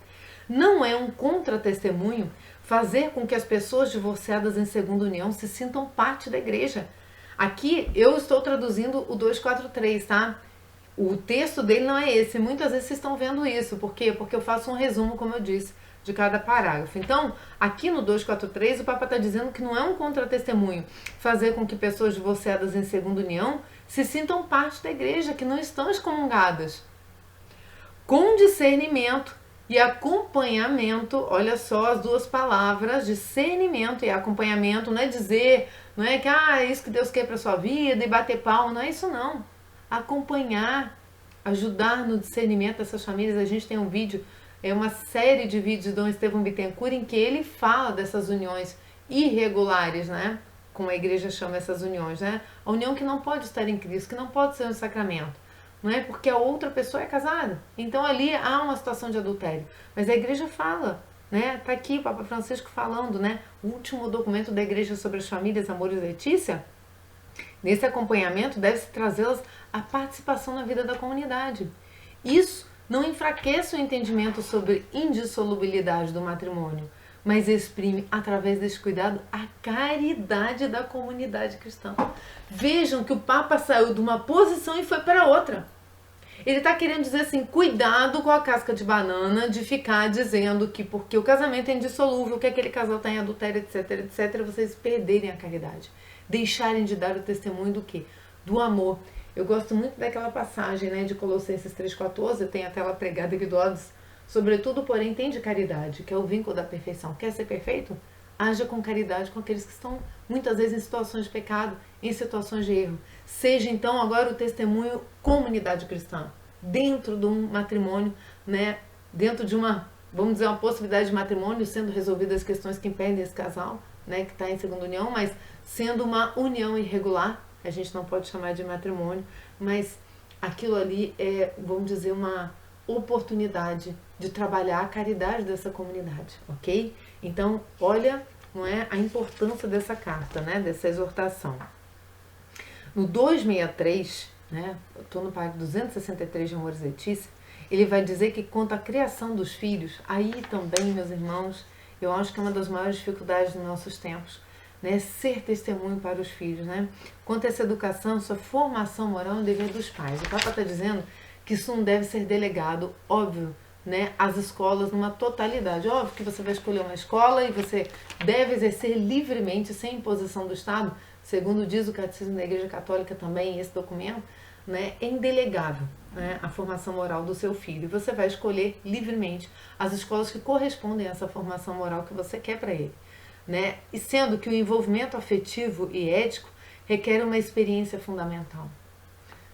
Não é um contra-testemunho fazer com que as pessoas divorciadas em segunda união se sintam parte da igreja. Aqui eu estou traduzindo o 243, tá? O texto dele não é esse. Muitas vezes vocês estão vendo isso. Por quê? Porque eu faço um resumo, como eu disse, de cada parágrafo. Então, aqui no 243, o Papa está dizendo que não é um contra-testemunho fazer com que pessoas divorciadas em segunda união se sintam parte da igreja, que não estão excomungadas. Com discernimento e acompanhamento, olha só as duas palavras, discernimento e acompanhamento, não é dizer, não é que é isso que Deus quer para sua vida e bater palma, não é isso não. Acompanhar, ajudar no discernimento dessas famílias. A gente tem um vídeo, uma série de vídeos de Dom Estevão Bittencourt em que ele fala dessas uniões irregulares, né? Como a igreja chama essas uniões, né? A união que não pode estar em Cristo, que não pode ser um sacramento, não é? Porque a outra pessoa é casada. Então ali há uma situação de adultério. Mas a igreja fala, né? Tá aqui o Papa Francisco falando, né? O último documento da igreja sobre as famílias, Amores Letícia. Nesse acompanhamento deve-se trazê-las à participação na vida da comunidade. Isso não enfraquece o entendimento sobre indissolubilidade do matrimônio, mas exprime através desse cuidado a caridade da comunidade cristã. Vejam que o Papa saiu de uma posição e foi para outra. Ele está querendo dizer assim, cuidado com a casca de banana de ficar dizendo que porque o casamento é indissolúvel, que aquele casal está em adultério, etc, etc, vocês perderem a caridade. Deixarem de dar o testemunho do quê? Do amor. Eu gosto muito daquela passagem, né, de Colossenses 3,14, tem a tela pregada aqui do lado. Sobretudo, porém, tem de caridade, que é o vínculo da perfeição. Quer ser perfeito? Haja com caridade com aqueles que estão, muitas vezes, em situações de pecado, em situações de erro. Seja, então, agora o testemunho comunidade cristã, dentro de um matrimônio, né, dentro de uma, vamos dizer, uma possibilidade de matrimônio, sendo resolvidas as questões que impedem esse casal, né, que está em segunda união, mas sendo uma união irregular, a gente não pode chamar de matrimônio, mas aquilo ali é, vamos dizer, uma oportunidade de trabalhar a caridade dessa comunidade, ok? Então, olha, não é, a importância dessa carta, né, dessa exortação. No 263, né, eu estou no parágrafo 263 de Amores Letícia, ele vai dizer que quanto à criação dos filhos, aí também, meus irmãos, eu acho que é uma das maiores dificuldades dos nossos tempos, né, ser testemunho para os filhos, né? Quanto a essa educação, essa formação moral é um dever dos pais. O Papa está dizendo que isso não deve ser delegado, óbvio, né, às escolas numa totalidade. Óbvio que você vai escolher uma escola e você deve exercer livremente, sem imposição do Estado, segundo diz o Catecismo da Igreja Católica também, esse documento, né, é indelegável, né, a formação moral do seu filho. E você vai escolher livremente as escolas que correspondem a essa formação moral que você quer para ele, né? E sendo que o envolvimento afetivo e ético requer uma experiência fundamental.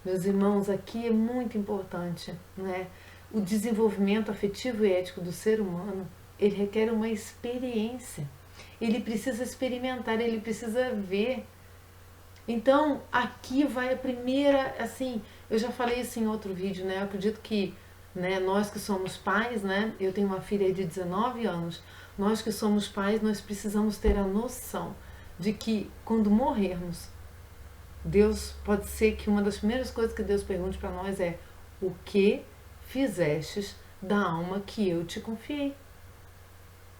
Meus irmãos, aqui é muito importante, né? O desenvolvimento afetivo e ético do ser humano, ele requer uma experiência. Ele precisa experimentar, ele precisa ver. Então, aqui vai a primeira, assim, eu já falei isso em outro vídeo, né? Eu acredito que, né, nós que somos pais, né? Eu tenho uma filha de 19 anos. Nós que somos pais, nós precisamos ter a noção de que quando morrermos, Deus, pode ser que uma das primeiras coisas que Deus pergunte para nós é: o que fizestes da alma que eu te confiei?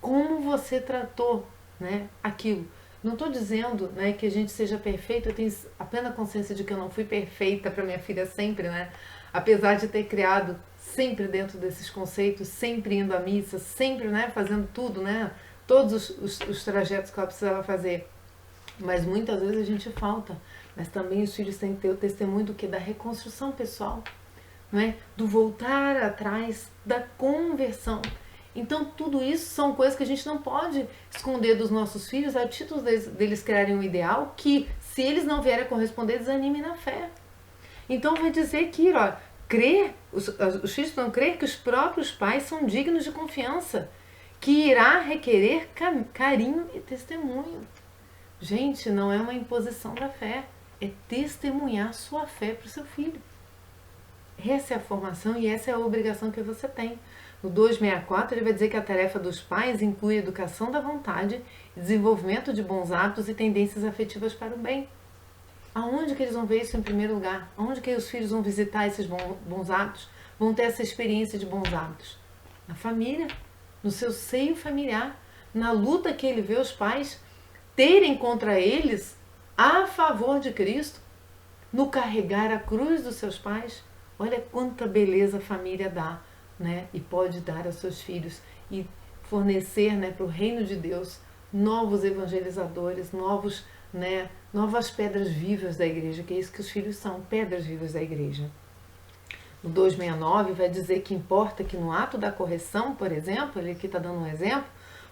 Como você tratou, né, aquilo? Não estou dizendo, né, que a gente seja perfeito, eu tenho a plena consciência de que eu não fui perfeita para minha filha sempre, né? Apesar de ter criado sempre dentro desses conceitos, sempre indo à missa, sempre, né, fazendo tudo, né, todos os trajetos que ela precisava fazer. Mas muitas vezes a gente falta. Mas também os filhos têm que ter o testemunho do que? Da reconstrução pessoal, não é? Do voltar atrás, da conversão. Então tudo isso são coisas que a gente não pode esconder dos nossos filhos a título deles criarem um ideal que, se eles não vierem a corresponder, desanime na fé. Então vai dizer que, ó, os filhos vão crer que os próprios pais são dignos de confiança, que irá requerer carinho e testemunho. Gente, não é uma imposição da fé, é testemunhar sua fé para o seu filho. Essa é a formação e essa é a obrigação que você tem. No 264 ele vai dizer que a tarefa dos pais inclui educação da vontade, desenvolvimento de bons hábitos e tendências afetivas para o bem. Aonde que eles vão ver isso em primeiro lugar? Aonde que os filhos vão visitar esses bons hábitos? Vão ter essa experiência de bons hábitos? Na família, no seu seio familiar, na luta que ele vê os pais terem contra eles a favor de Cristo, no carregar a cruz dos seus pais. Olha quanta beleza a família dá, né? E pode dar aos seus filhos e fornecer, né, para o reino de Deus novos evangelizadores, novas pedras vivas da igreja, que é isso que os filhos são, pedras vivas da igreja. No 269 vai dizer que importa que no ato da correção, por exemplo, ele aqui está dando um exemplo,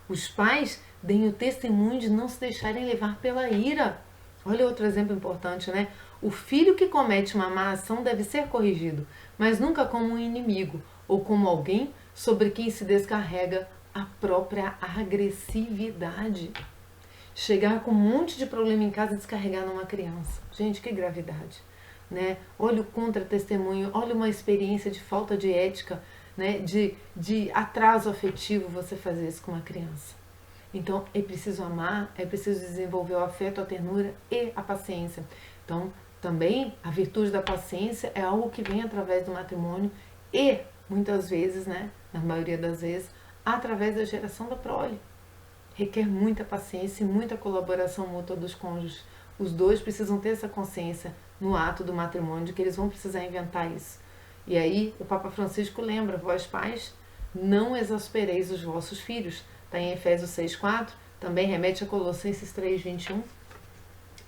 os pais deem o testemunho de não se deixarem levar pela ira. Olha outro exemplo importante, né? O filho que comete uma má ação deve ser corrigido, mas nunca como um inimigo ou como alguém sobre quem se descarrega a própria agressividade. Chegar com um monte de problema em casa e descarregar numa criança. Gente, que gravidade, né? Olha o contra-testemunho, olha uma experiência de falta de ética, né? De atraso afetivo você fazer isso com uma criança. Então, é preciso amar, é preciso desenvolver o afeto, a ternura e a paciência. Então, também a virtude da paciência é algo que vem através do matrimônio e, muitas vezes, né, na maioria das vezes, através da geração da prole. requer muita paciência e muita colaboração mútua dos cônjuges. Os dois precisam ter essa consciência no ato do matrimônio de que eles vão precisar inventar isso. E aí o Papa Francisco lembra: vós pais, não exaspereis os vossos filhos. Está em Efésios 6,4, também remete a Colossenses 3,21.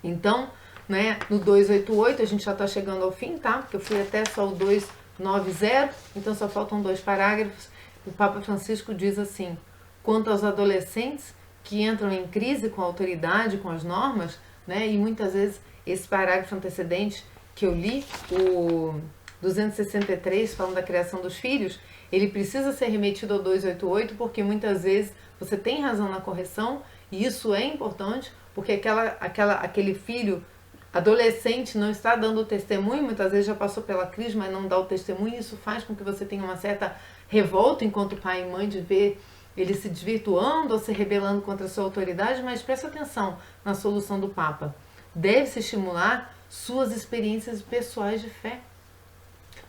Então, né, no 288, a gente já está chegando ao fim, tá? Porque eu fui até só o 290, então só faltam 2 parágrafos. O Papa Francisco diz assim: quanto aos adolescentes que entram em crise com a autoridade, com as normas, né, e muitas vezes esse parágrafo antecedente que eu li, o 263, falando da criação dos filhos, ele precisa ser remetido ao 288, porque muitas vezes você tem razão na correção, e isso é importante, porque aquele filho adolescente não está dando o testemunho, muitas vezes já passou pela crise, mas não dá o testemunho, e isso faz com que você tenha uma certa revolta enquanto pai e mãe de ver ele se desvirtuando ou se rebelando contra a sua autoridade. Mas preste atenção na solução do Papa. Deve-se estimular suas experiências pessoais de fé.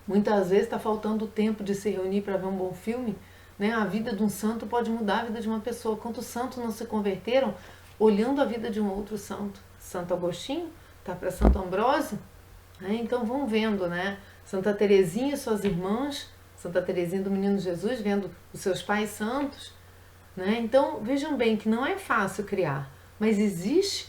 Muitas vezes está faltando tempo de se reunir para ver um bom filme, né? A vida de um santo pode mudar a vida de uma pessoa. Quantos santos não se converteram olhando a vida de um outro santo? Santo Agostinho, tá para Santo Ambrósio, né? Então vão vendo, né? Santa Teresinha e suas irmãs, Santa Teresinha do Menino Jesus, vendo os seus pais santos, né? Então vejam bem que não é fácil criar, mas existe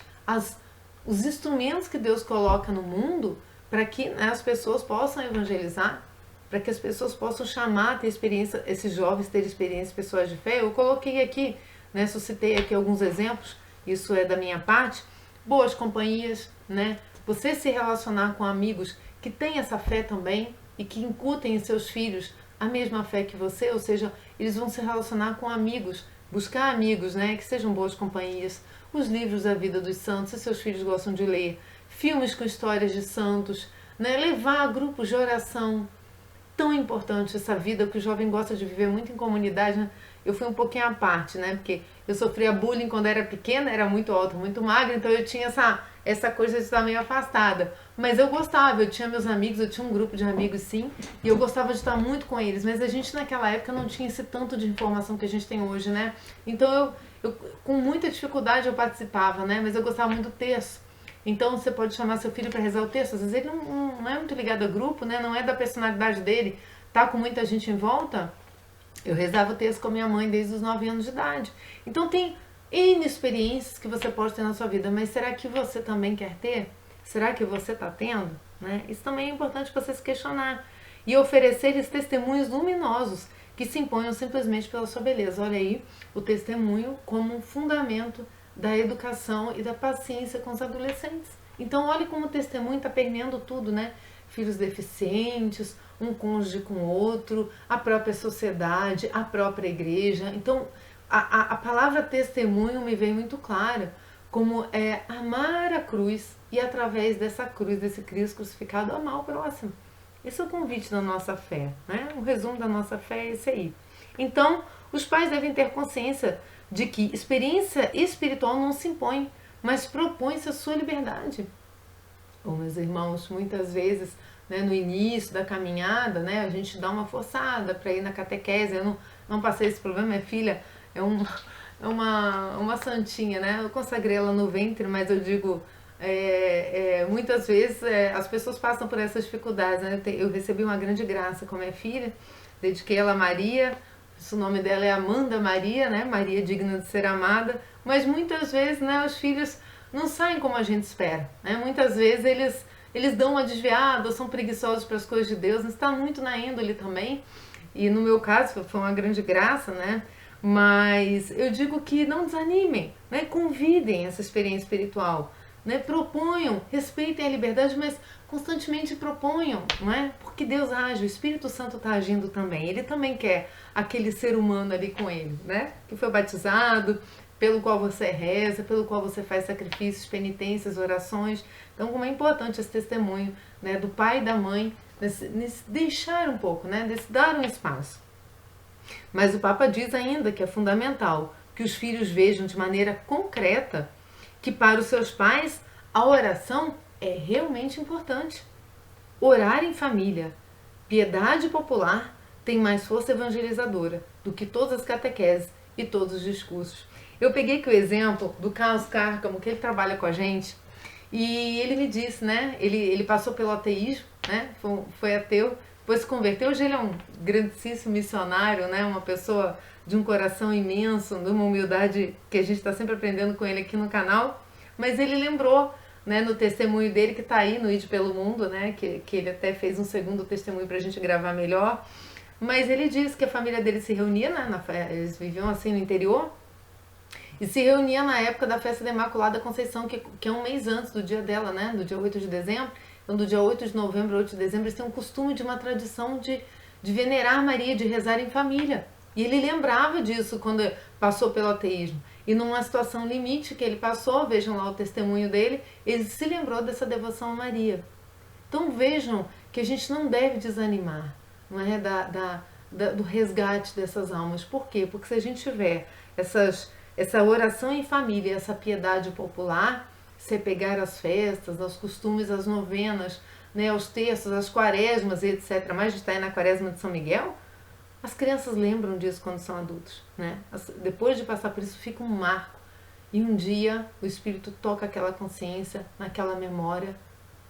os instrumentos que Deus coloca no mundo para que, né, as pessoas possam evangelizar, para que as pessoas possam chamar a ter experiência, esses jovens terem experiências pessoais de fé. Eu coloquei aqui, né, suscitei aqui alguns exemplos, isso é da minha parte. Boas companhias, né? Você se relacionar com amigos que têm essa fé também e que incutem em seus filhos a mesma fé que você, ou seja, eles vão se relacionar com amigos, buscar amigos, né, que sejam boas companhias. Os livros da vida dos santos, se seus filhos gostam de ler, filmes com histórias de santos, né, levar a grupos de oração. Tão importante essa vida, que o jovem gosta de viver muito em comunidade, né? Eu fui um pouquinho à parte, né? Porque eu sofria bullying quando era pequena, era muito alta, muito magra, então eu tinha essa coisa de estar meio afastada. Mas eu gostava, eu tinha meus amigos, eu tinha um grupo de amigos, sim, e eu gostava de estar muito com eles, mas a gente naquela época não tinha esse tanto de informação que a gente tem hoje, né? Então eu com muita dificuldade eu participava, né? Mas eu gostava muito do texto. Então você pode chamar seu filho para rezar o texto, às vezes ele não é muito ligado a grupo, né? Não é da personalidade dele, tá com muita gente em volta. Eu rezava o texto com a minha mãe desde os 9 anos de idade. Então tem N experiências que você pode ter na sua vida, mas será que você também quer ter? Será que você está tendo? Né? Isso também é importante você se questionar. E oferecer-lhes testemunhos luminosos que se imponham simplesmente pela sua beleza. Olha aí, o testemunho como um fundamento da educação e da paciência com os adolescentes. Então olhe como o testemunho está permeando tudo, né? Filhos deficientes, um cônjuge com outro, a própria sociedade, a própria igreja. Então a palavra testemunho me vem muito clara, como é amar a cruz e através dessa cruz, desse Cristo crucificado, amar o próximo. Esse é o convite da nossa fé, né? O resumo da nossa fé é esse aí. Então, os pais devem ter consciência de que experiência espiritual não se impõe, mas propõe-se a sua liberdade. Bom, meus irmãos, muitas vezes, né, no início da caminhada, né, a gente dá uma forçada para ir na catequese. Eu não passei esse problema, minha filha é uma santinha, né? Eu consagrei ela no ventre, mas eu digo, muitas vezes as pessoas passam por essas dificuldades, né? Eu recebi uma grande graça com a minha filha, dediquei ela a Maria. O nome dela é Amanda Maria, né? Maria digna de ser amada. Mas muitas vezes, né, os filhos não saem como a gente espera, né? Muitas vezes eles dão uma desviada, ou são preguiçosos para as coisas de Deus. Está muito na índole também. E no meu caso foi uma grande graça, né? Mas eu digo que não desanimem, né? Convidem essa experiência espiritual, né? Proponham, respeitem a liberdade, mas constantemente proponham, não é? Porque Deus age, o Espírito Santo está agindo também. Ele também quer aquele ser humano ali com ele, né? Que foi batizado, pelo qual você reza, pelo qual você faz sacrifícios, penitências, orações. Então, como é importante esse testemunho, né, do pai e da mãe, nesse deixar um pouco, né, desse dar um espaço. Mas o Papa diz ainda que é fundamental que os filhos vejam de maneira concreta que para os seus pais a oração é realmente importante. Orar em família, piedade popular, tem mais força evangelizadora do que todas as catequeses e todos os discursos. Eu peguei aqui o exemplo do Carlos Cárcamo, que ele trabalha com a gente, e ele me disse, né? Ele passou pelo ateísmo, né? Foi ateu, depois se converteu. Hoje ele é um grandíssimo missionário, né? Uma pessoa de um coração imenso, de uma humildade que a gente está sempre aprendendo com ele aqui no canal. Mas ele lembrou, né, no testemunho dele, que está aí no Ide pelo Mundo, né? Que ele até fez um segundo testemunho para a gente gravar melhor. Mas ele disse que a família dele se reunia, né? Eles viviam assim no interior. E se reunia na época da festa da Imaculada Conceição, que é um mês antes do dia dela, né? Do dia 8 de dezembro. Então, do dia 8 de novembro a 8 de dezembro, eles têm um costume de uma tradição de venerar Maria, de rezar em família. E ele lembrava disso quando passou pelo ateísmo. E numa situação limite que ele passou, vejam lá o testemunho dele, ele se lembrou dessa devoção a Maria. Então vejam que a gente não deve desanimar, não é? Do resgate dessas almas. Por quê? Porque se a gente tiver essa oração em família, essa piedade popular, se pegar as festas, aos costumes, as novenas, né, aos terços, as quaresmas e etc. Mas a gente está aí na quaresma de São Miguel, as crianças lembram disso quando são adultos, né? Depois de passar por isso, fica um marco. E um dia o Espírito toca aquela consciência, naquela memória,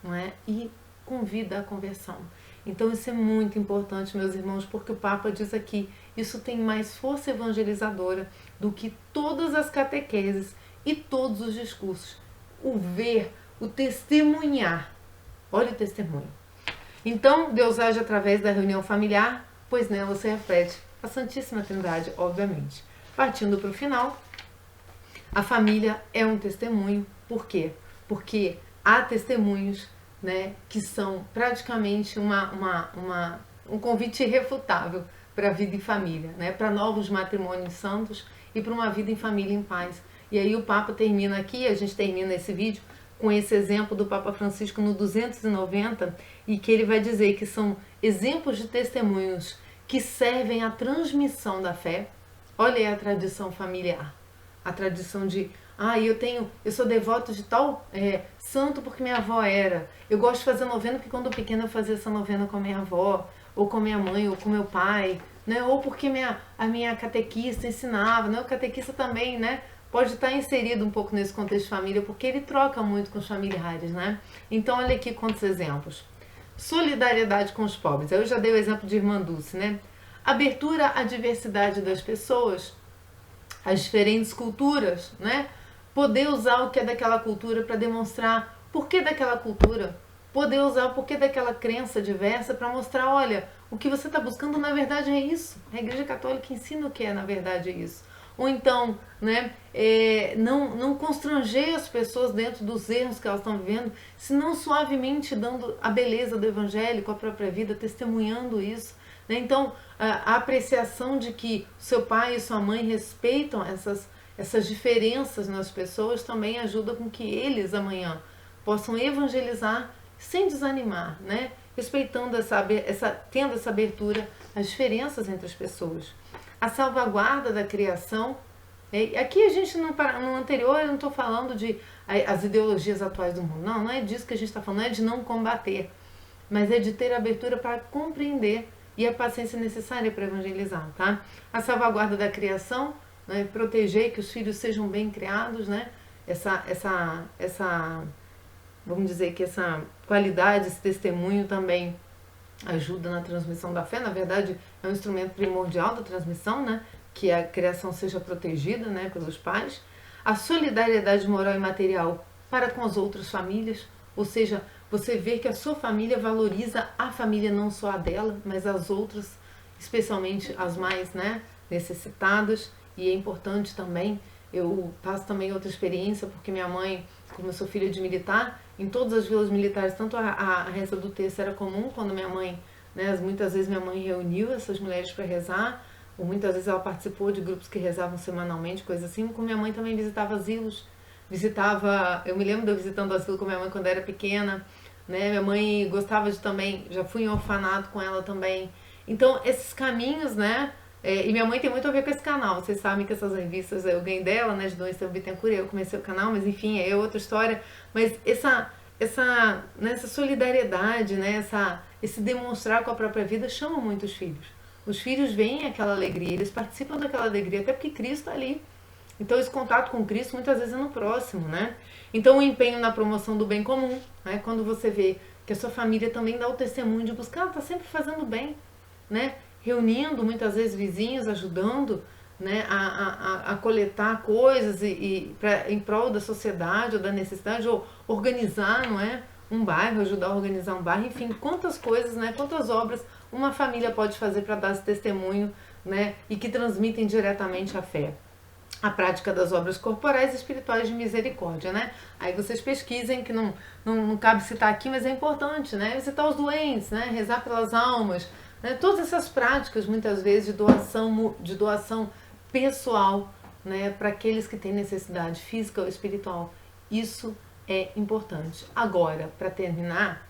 não é? E convida à conversão. Então isso é muito importante, meus irmãos, porque o Papa diz aqui, isso tem mais força evangelizadora do que todas as catequeses e todos os discursos. O ver, o testemunhar. Olha o testemunho. Então, Deus age através da reunião familiar, pois nela se reflete a Santíssima Trindade, obviamente. Partindo para o final, a família é um testemunho. Por quê? Porque há testemunhos, né, que são praticamente um convite irrefutável para a vida em família, né, para novos matrimônios santos e para uma vida em família em paz. E aí o Papa termina aqui, a gente termina esse vídeo com esse exemplo do Papa Francisco no 290, e que ele vai dizer que são exemplos de testemunhos que servem à transmissão da fé. Olha aí a tradição familiar, a tradição de eu sou devoto de tal santo porque minha avó era. Eu gosto de fazer novena porque quando pequena eu fazia essa novena com a minha avó, ou com minha mãe, ou com meu pai, né? Ou porque a minha catequista ensinava, né? O catequista também, né? Pode estar inserido um pouco nesse contexto de família, porque ele troca muito com os familiares, né? Então olha aqui quantos exemplos. Solidariedade com os pobres. Eu já dei o exemplo de Irmã Dulce, né? Abertura à diversidade das pessoas, às diferentes culturas, né? Poder usar o que é daquela cultura para demonstrar por que daquela cultura. Poder usar o porquê daquela crença diversa para mostrar, olha, o que você está buscando na verdade é isso. A Igreja Católica ensina o que é na verdade isso. Ou então, né, não constranger as pessoas dentro dos erros que elas estão vivendo, senão suavemente dando a beleza do Evangelho com a própria vida, testemunhando isso. Né? Então, a apreciação de que seu pai e sua mãe respeitam essas diferenças nas pessoas também ajuda com que eles amanhã possam evangelizar sem desanimar, né? Respeitando tendo essa abertura às diferenças entre as pessoas. A salvaguarda da criação. Aqui a gente, no anterior, eu não estou falando de as ideologias atuais do mundo. Não é disso que a gente está falando, não é de não combater, mas é de ter abertura para compreender e a paciência necessária para evangelizar, tá? A salvaguarda da criação, né? Proteger que os filhos sejam bem criados, né? Vamos dizer que essa qualidade, esse testemunho também ajuda na transmissão da fé. Na verdade, é um instrumento primordial da transmissão, né? Que a criação seja protegida, né, pelos pais. A solidariedade moral e material para com as outras famílias, ou seja, você vê que a sua família valoriza a família, não só a dela, mas as outras, especialmente as mais, né, necessitadas. E é importante também, eu passo também outra experiência, porque minha mãe, como eu sou filha de militar, em todas as vilas militares, tanto a reza do terço era comum, quando minha mãe, né, muitas vezes minha mãe reuniu essas mulheres para rezar, ou muitas vezes ela participou de grupos que rezavam semanalmente, coisa assim. Com minha mãe também visitava asilos, eu me lembro de eu visitando asilo com minha mãe quando eu era pequena, né? Minha mãe gostava de também, já fui em orfanato com ela também. Então, esses caminhos, né? E minha mãe tem muito a ver com esse canal. Vocês sabem que essas revistas eu ganhei dela, né? De Dom Estevam Bittencourt, eu comecei o canal, mas enfim, é outra história. Mas essa solidariedade, né? Esse demonstrar com a própria vida chama muito os filhos. Os filhos veem aquela alegria, eles participam daquela alegria, até porque Cristo está ali. Então esse contato com Cristo muitas vezes é no próximo, né? Então o empenho na promoção do bem comum, né? Quando você vê que a sua família também dá o testemunho de buscar, tá sempre fazendo bem, né? Reunindo muitas vezes vizinhos, ajudando, né, a coletar coisas em prol da sociedade ou da necessidade, ou organizar, não é? Um bairro, ajudar a organizar um bairro, enfim, quantas coisas, né? Quantas obras uma família pode fazer para dar esse testemunho, né? E que transmitem diretamente a fé. A prática das obras corporais e espirituais de misericórdia, né? Aí vocês pesquisem, que não cabe citar aqui, mas é importante, né? Visitar os doentes, né? Rezar pelas almas, né? Todas essas práticas, muitas vezes, de doação pessoal, né? Para aqueles que têm necessidade física ou espiritual. Isso é importante. Agora, para terminar,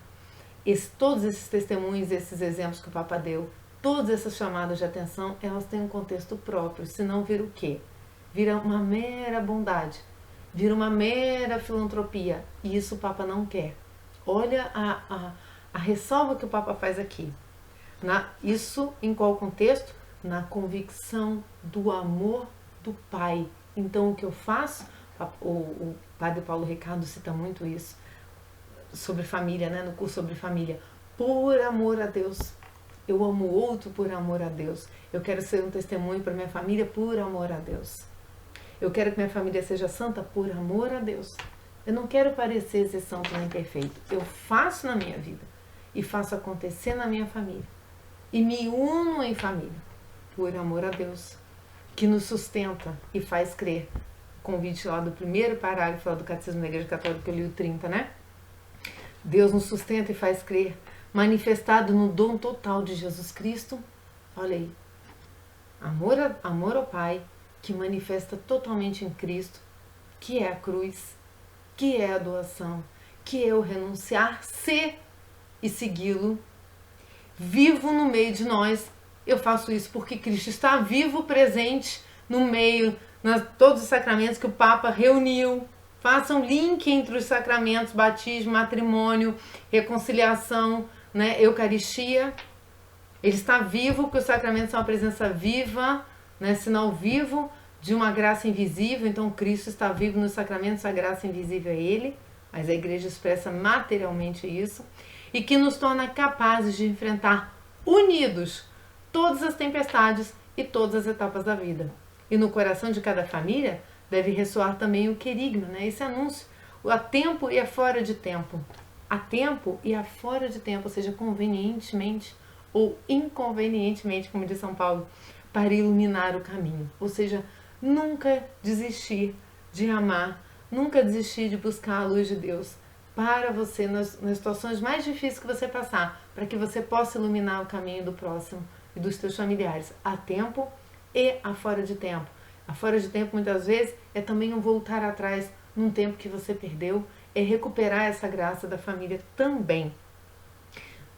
todos esses testemunhos, esses exemplos que o Papa deu, todas essas chamadas de atenção, elas têm um contexto próprio, senão vira o quê? Vira uma mera bondade, vira uma mera filantropia, e isso o Papa não quer. Olha a ressalva que o Papa faz aqui. Isso em qual contexto? Na convicção do amor do Pai. Então o que eu faço, o Padre Paulo Ricardo cita muito isso, sobre família, né? No curso sobre família, por amor a Deus. Eu amo o outro por amor a Deus. Eu quero ser um testemunho para minha família por amor a Deus. Eu quero que minha família seja santa por amor a Deus. Eu não quero parecer ser santo nem perfeito. Eu faço na minha vida e faço acontecer na minha família. E me uno em família por amor a Deus, que nos sustenta e faz crer. O convite lá do primeiro parágrafo lá do Catecismo da Igreja Católica, que eu li o 30, né? Deus nos sustenta e faz crer, manifestado no dom total de Jesus Cristo. Olha aí, amor ao Pai, que manifesta totalmente em Cristo, que é a cruz, que é a doação, que é o renunciar-se e segui-lo, vivo no meio de nós. Eu faço isso porque Cristo está vivo, presente no meio, todos os sacramentos que o Papa reuniu. Façam link entre os sacramentos, batismo, matrimônio, reconciliação, né, Eucaristia. Ele está vivo, porque os sacramentos são uma presença viva, né, sinal vivo de uma graça invisível. Então Cristo está vivo nos sacramentos, a graça invisível é Ele, mas a Igreja expressa materialmente isso, e que nos torna capazes de enfrentar unidos todas as tempestades e todas as etapas da vida. E no coração de cada família deve ressoar também o querigma, né? Esse anúncio, o a tempo e a fora de tempo. A tempo e a fora de tempo, ou seja, convenientemente ou inconvenientemente, como diz São Paulo, para iluminar o caminho. Ou seja, nunca desistir de amar, nunca desistir de buscar a luz de Deus para você nas situações mais difíceis que você passar, para que você possa iluminar o caminho do próximo e dos teus familiares, a tempo e a fora de tempo. A fora de tempo, muitas vezes, é também um voltar atrás num tempo que você perdeu, é recuperar essa graça da família também.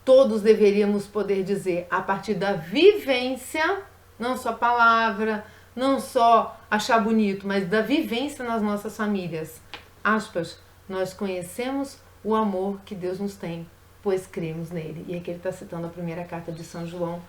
Todos deveríamos poder dizer, a partir da vivência, não só palavra, não só achar bonito, mas da vivência nas nossas famílias. Aspas, nós conhecemos o amor que Deus nos tem, pois cremos nele. E aqui ele está citando a primeira carta de São João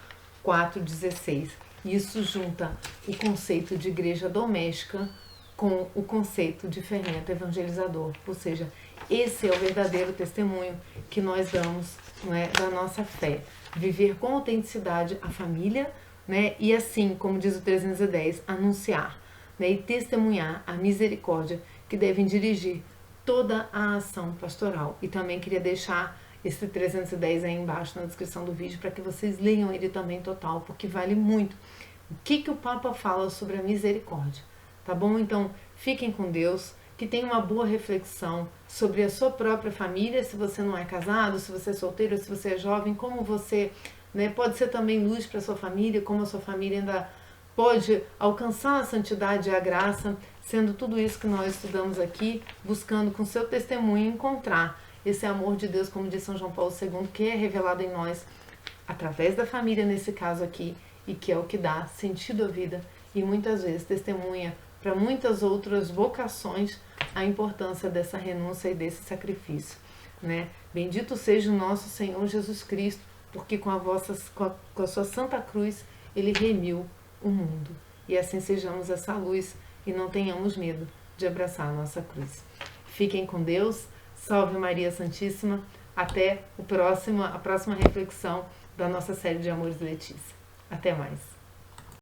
4,16. Isso junta o conceito de igreja doméstica com o conceito de fermento evangelizador. Ou seja, esse é o verdadeiro testemunho que nós damos, não é, da nossa fé. Viver com autenticidade a família, né, e assim, como diz o 310, anunciar, né, e testemunhar a misericórdia que devem dirigir toda a ação pastoral. E também queria deixar esse 310 aí embaixo na descrição do vídeo para que vocês leiam ele também total, porque vale muito. O que o Papa fala sobre a misericórdia, tá bom? Então, fiquem com Deus, que tenham uma boa reflexão sobre a sua própria família, se você não é casado, se você é solteiro, se você é jovem, como você, né, pode ser também luz para a sua família, como a sua família ainda pode alcançar a santidade e a graça, sendo tudo isso que nós estudamos aqui, buscando com seu testemunho encontrar esse amor de Deus, como diz São João Paulo II, que é revelado em nós através da família, nesse caso aqui, e que é o que dá sentido à vida e muitas vezes testemunha para muitas outras vocações a importância dessa renúncia e desse sacrifício, né? Bendito seja o nosso Senhor Jesus Cristo, porque com a sua Santa Cruz Ele remiu o mundo. E assim sejamos essa luz e não tenhamos medo de abraçar a nossa cruz. Fiquem com Deus, salve Maria Santíssima, até a próxima reflexão da nossa série de Amores Letícia. Até mais.